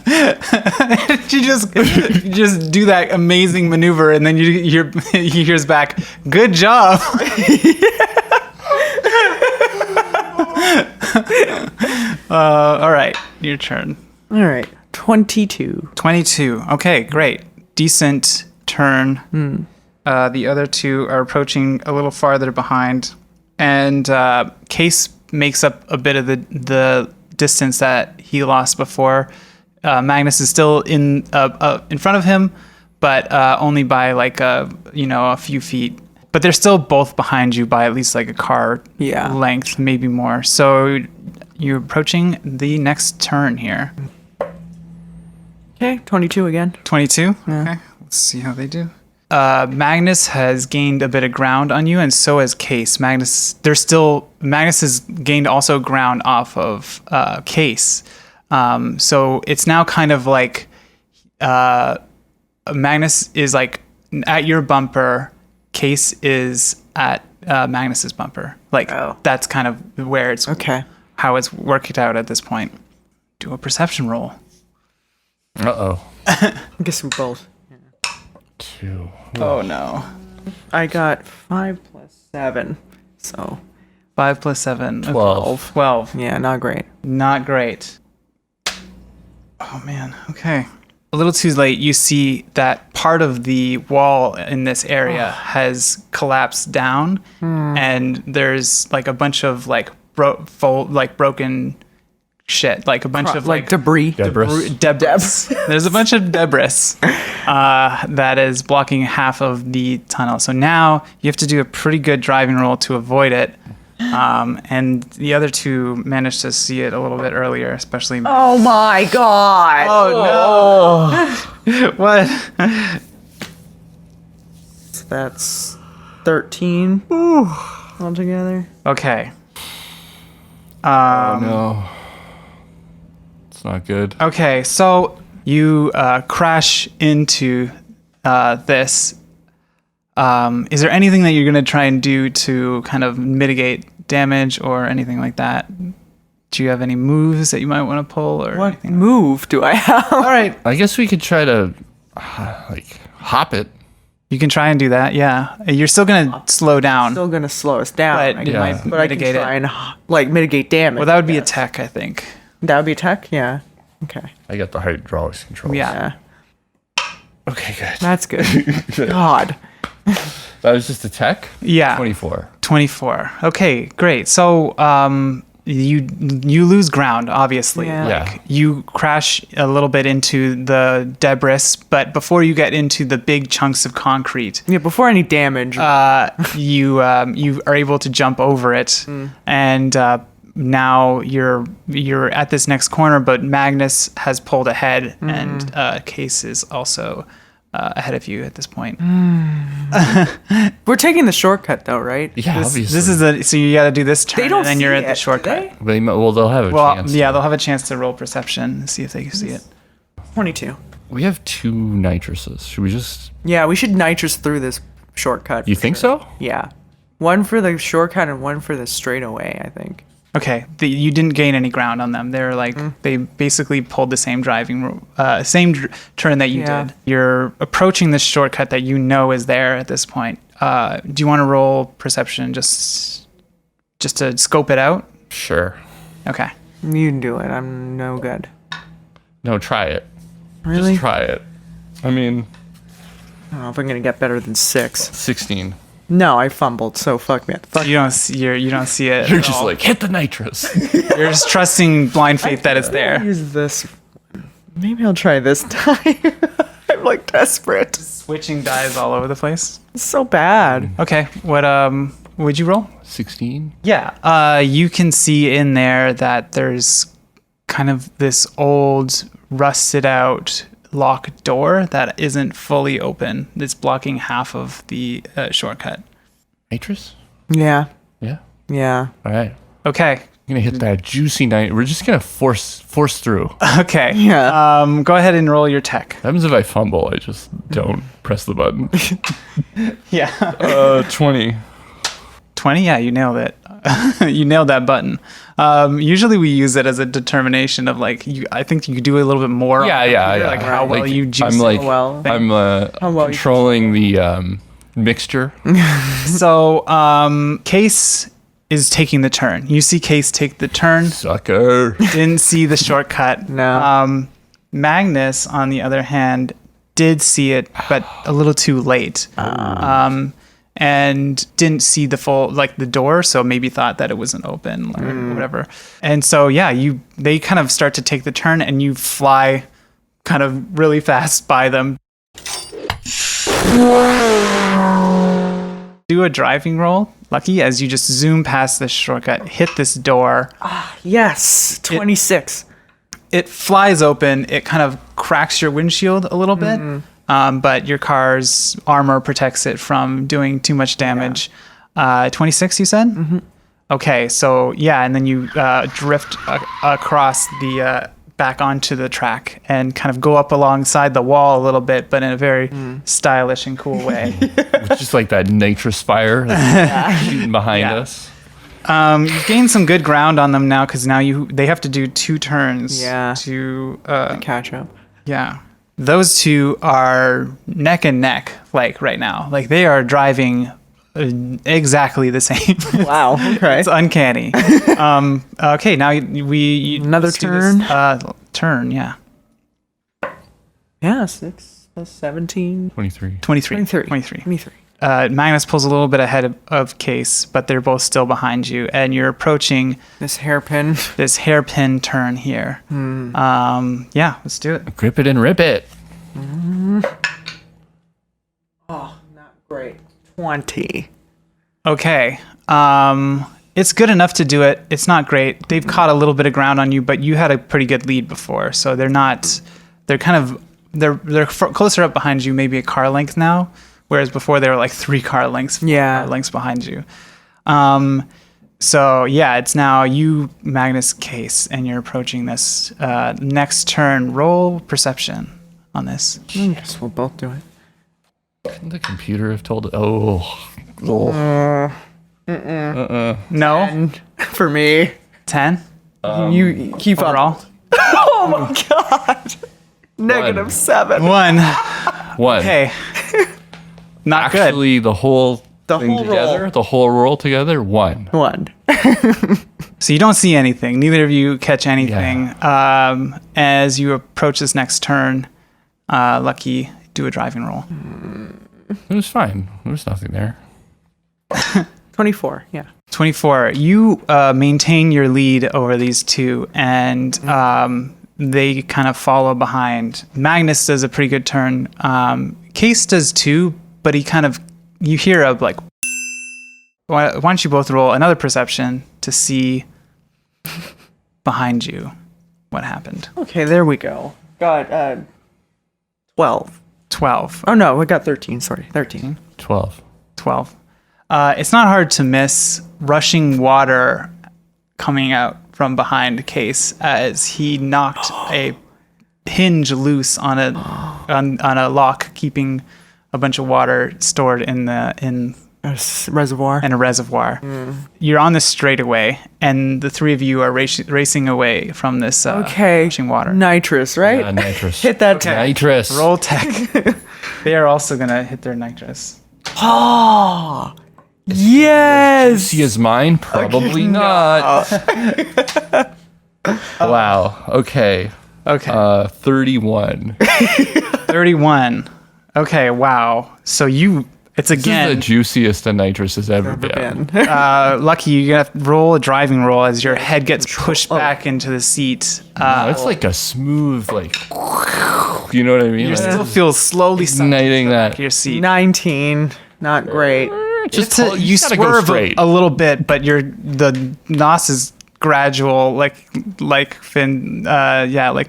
you just do that amazing maneuver, and then he hears back, "Good job." All right, your turn. All right. 22. 22. Okay, great. Decent turn. The other two are approaching a little farther behind, and Case makes up a bit of the distance that he lost before. Magnus is still in front of him, but only by like a few feet. But they're still both behind you by at least like a car length, maybe more. So you're approaching the next turn here. Okay, 22 again. 22? Yeah. Okay, let's see how they do. Magnus has gained a bit of ground on you, and so has Case. Magnus has gained also ground off of Case. So it's now kind of like Magnus is like at your bumper, Case is at Magnus's bumper. Like that's kind of where it's how it's worked out at this point. Do a perception roll. I guess we both. 2. Oh no. I got 5 plus 7. So 5 plus 7. 12. 12. yeah, not great. Not great. Oh man. Okay. a little too late, you see that part of the wall in this area has collapsed down, and there's like a bunch of like broken shit, like a bunch of like debris. Debris. There's a bunch of debris that is blocking half of the tunnel. So now you have to do a pretty good driving roll to avoid it. And the other two managed to see it a little bit earlier, especially. Oh my god! Oh no! What? That's 13 altogether. Okay. No. It's not good. Okay, so you crash into this. Is there anything that you're going to try and do to kind of mitigate damage or anything like that? Do you have any moves that you might want to pull or What anything? move do I have? All right, I guess we could try to like hop it. you can try and do that. Yeah, you're still going to slow down. Still gonna slow us down. But I it guess. might But I can mitigate try it. and like mitigate damage. Well, that would be a yes. tech, I think. That would be a tech. Yeah. Okay. I got the hydraulics control. Yeah. Yeah. Okay, good. That's good. God. That was just a tech? Yeah. 24. 24. Okay, great. So you lose ground, obviously. Yeah. Yeah. You crash a little bit into the debris, but before you get into the big chunks of concrete, Yeah. Before any damage. you are able to jump over it, and now you're at this next corner. But Magnus has pulled ahead, and Case is also ahead of you at this point. We're taking the shortcut though, right? Yeah, This obviously. is so you got to do this turn, They don't and then you're see at the it, do shortcut. they? They'll have a Well, chance. yeah, they'll have a chance to roll perception, see if they can see it. 22. We have 2 nitruses. Should we just... Yeah, we should nitrous through this shortcut. You for think sure. so? Yeah. One for the shortcut and one for the straightaway, I think. Okay, you didn't gain any ground on them. They're like they basically pulled the same turn that you did. You're approaching this shortcut that you know is there at this point. Do you want to roll perception just to scope it out? Sure. Okay. You can do it. I'm no good. No, try it. Really? Just try it. I mean, I don't know if I'm gonna get better than 6. 16. No, I fumbled. So fuck me. Fuck. You don't see it. You're at just all. like, hit the nitrous. You're just trusting blind faith that it's there. Use this. Maybe I'll try this time. I'm like desperate. Switching dies all over the place. It's so bad. Okay. What would you roll? 16? Yeah. You can see in there that there's kind of this old, rusted out locked door that isn't fully open. It's blocking half of the shortcut. Nitrous? Yeah. Yeah. Yeah. All right. Okay. I'm gonna hit that juicy night. We're just gonna force through. Okay. Yeah. Go ahead and roll your tech. What happens if I fumble? I just don't press the button. Yeah. 20. 20? Yeah, you nailed it. You nailed that button. Usually we use it as a determination of like, I think you could do a little bit more. on Yeah, the yeah, computer, yeah. Like how well Like, you juice I'm like, it. well. I'm well you- controlling the mixture. So, Case is taking the turn. You see Case take the turn. Sucker. Didn't see the shortcut. No. Magnus, on the other hand, did see it, but a little too late. And didn't see the full, like the door, so maybe thought that it wasn't open or whatever. And so, yeah, they kind of start to take the turn and you fly kind of really fast by them. Do a driving roll, Lucky, as you just zoom past this shortcut, hit this door. Yes. 26. It flies open. It kind of cracks your windshield a little bit, but your car's armor protects it from doing too much damage. 26, you said? Mm-hmm. Okay, so yeah, and then you drift across the back onto the track and kind of go up alongside the wall a little bit, but in a very stylish and cool way. It's just like that nitrous fire that's shooting behind Yeah. us. You've gained some good ground on them now because now they have to do 2 turns to Catch up. yeah. Those two are neck and neck, like right now. Like they are driving exactly the same. Wow. Okay. It's uncanny. Okay, now we Another let's do this, turn? turn, yeah. Yeah, 6 plus 17. 23. 23. 23. Magnus pulls a little bit ahead of Case, but they're both still behind you, and you're approaching This hairpin. this hairpin turn here. Yeah, let's do it. Grip it and rip it. Oh, not great. 20. Okay. It's good enough to do it. It's not great. They've caught a little bit of ground on you, but you had a pretty good lead before, so they're closer up behind you, maybe a car length now, whereas before they were like 3 car lengths. Yeah. Car lengths behind you. So yeah, it's now you, Magnus, Case, and you're approaching this next turn. Roll perception on this. I guess we'll both do it. Couldn't the computer have told it? Oh. No, And for me, 10 you keep overall. Oh my god. -7. 1. 1. Okay. Not good. Actually, the whole The thing whole together, roll. the whole roll together, 1. 1. So you don't see anything. Neither of you catch anything. As you approach this next turn, Lucky, do a driving roll. It was fine. There was nothing there. 24. Yeah. 24. You maintain your lead over these two, and they kind of follow behind. Magnus does a pretty good turn. Case does too, but he kind of, you hear a like, why don't you both roll another perception to see behind you what happened. Okay, there we go. Got 12. 12. Oh no, we got 13. Sorry, 13. 12. 12. It's not hard to miss rushing water coming out from behind Case as he knocked a hinge loose on a lock, keeping a bunch of water stored in Reservoir. a reservoir. You're on this straightaway, and the three of you are racing away from this rushing water. Nitrous, right? Yeah, nitrous. Hit that. Nitrous. Roll tech. They are also gonna hit their nitrous. Oh, yes. See his mine? Probably not. Wow. Okay. Okay. 31. 31. Okay. Wow. So it's This is again. the juiciest a nitrous has ever been. Lucky, you have to roll a driving roll as your head gets pushed back into the seat. It's like a smooth, like, you know what I mean? You Like, still feel slowly sucked igniting into the back that. of your seat. 19. Not great. Just You gotta go swerve straight. a little bit, but the NOS is gradual, like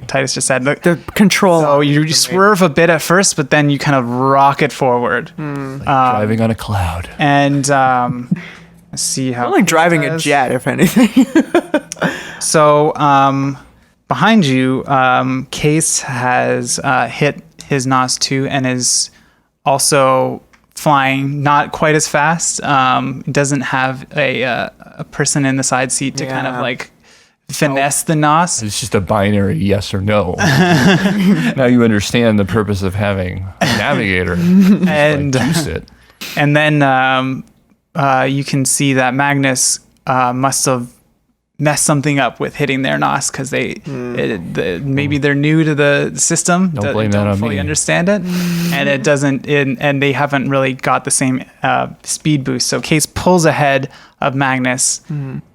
Titus just said. The control. So you swerve a bit at first, but then you kind of rocket forward. Driving on a cloud. And let's see how. I'm like driving a says. jet, if anything. So behind you, Case has hit his NOS 2 and is also flying not quite as fast. Doesn't have a person in the side seat to kind of Yeah. like finesse the NOS. It's just a binary yes or no. Now you understand the purpose of having a navigator. And Juice it. and then you can see that Magnus must have messed something up with hitting their NOS because maybe they're new to the system. Don't blame that on fully me. understand it, and it doesn't. And they haven't really got the same speed boost. So Case pulls ahead of Magnus.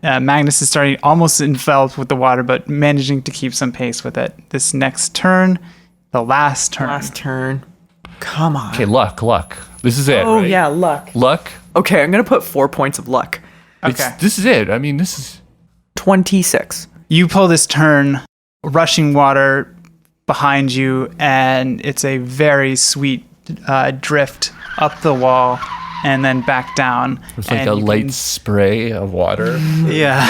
Magnus is starting almost enveloped with the water, but managing to keep some pace with it. This next turn, the last turn. Last turn. Come on. Okay, luck. This is it. Oh, right? yeah, luck. Luck. Okay, I'm going to put 4 points of luck. Okay. This is it. I mean, this is. 26. You pull this turn, rushing water behind you, and it's a very sweet drift up the wall and then back down. It's like And a you light can- spray of water. Yeah.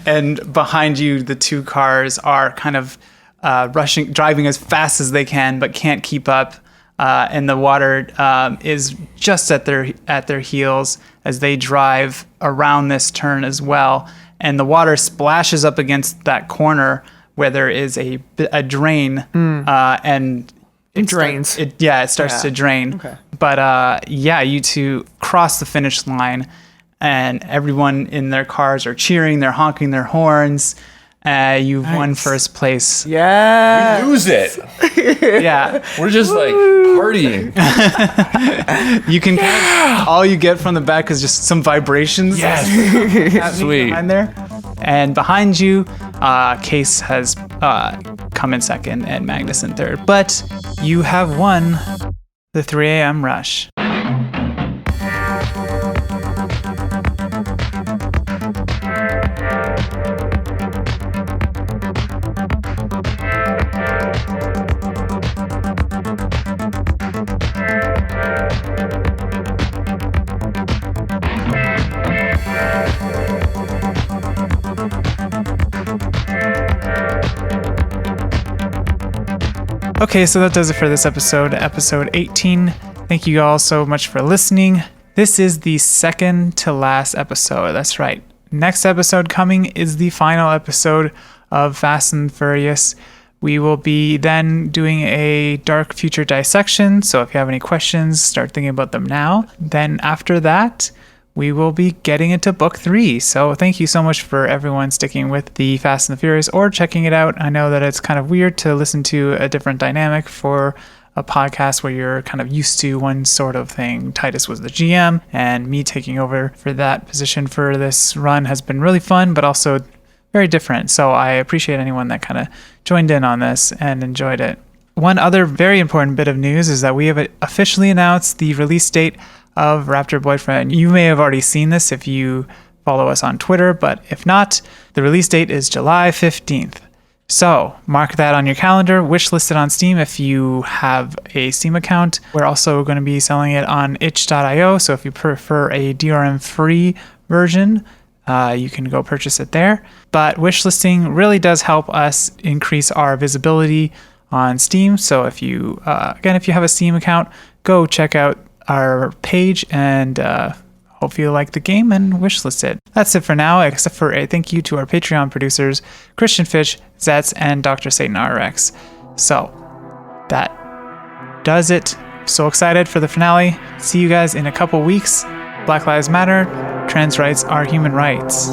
And behind you, the two cars are kind of driving as fast as they can, but can't keep up. And the water is just at their heels as they drive around this turn as well. And the water splashes up against that corner where there is a drain, and It drains. It starts Yeah. to drain. Okay. But you two cross the finish line, and everyone in their cars are cheering, they're honking their horns, You've won first place. Yeah. We lose it. Yeah. We're just like partying. You can all you get from the back is just some vibrations. Yes. happening Sweet. behind there. And behind you, Case has come in second and Magnus in third. But you have won the 3 a.m. rush. Okay, so that does it for this episode 18. Thank you all so much for listening. This is the second to last episode. That's right. Next episode coming is the final episode of Fast and Furriest. We will be then doing a dark future dissection. So if you have any questions, start thinking about them now. Then after that, we will be getting into book 3. So thank you so much for everyone sticking with the Fast and the Furious or checking it out. I know that it's kind of weird to listen to a different dynamic for a podcast where you're kind of used to one sort of thing. Titus was the GM, and me taking over for that position for this run has been really fun, but also very different. So I appreciate anyone that kind of joined in on this and enjoyed it. One other very important bit of news is that we have officially announced the release date of Raptor Boyfriend. You may have already seen this if you follow us on Twitter, but if not, the release date is July 15th. So mark that on your calendar, wishlist it on Steam if you have a Steam account. We're also going to be selling it on itch.io, so if you prefer a DRM-free version, you can go purchase it there. But wishlisting really does help us increase our visibility on Steam. So if you, again, if you have a Steam account, go check out our page and hope you like the game and wishlist it. That's it for now, except for a thank you to our Patreon producers, Christian Fish, Zetz, and Dr. Satan RX. So that does it. So excited for the finale. See you guys in a couple weeks. Black Lives Matter. Trans rights are human rights.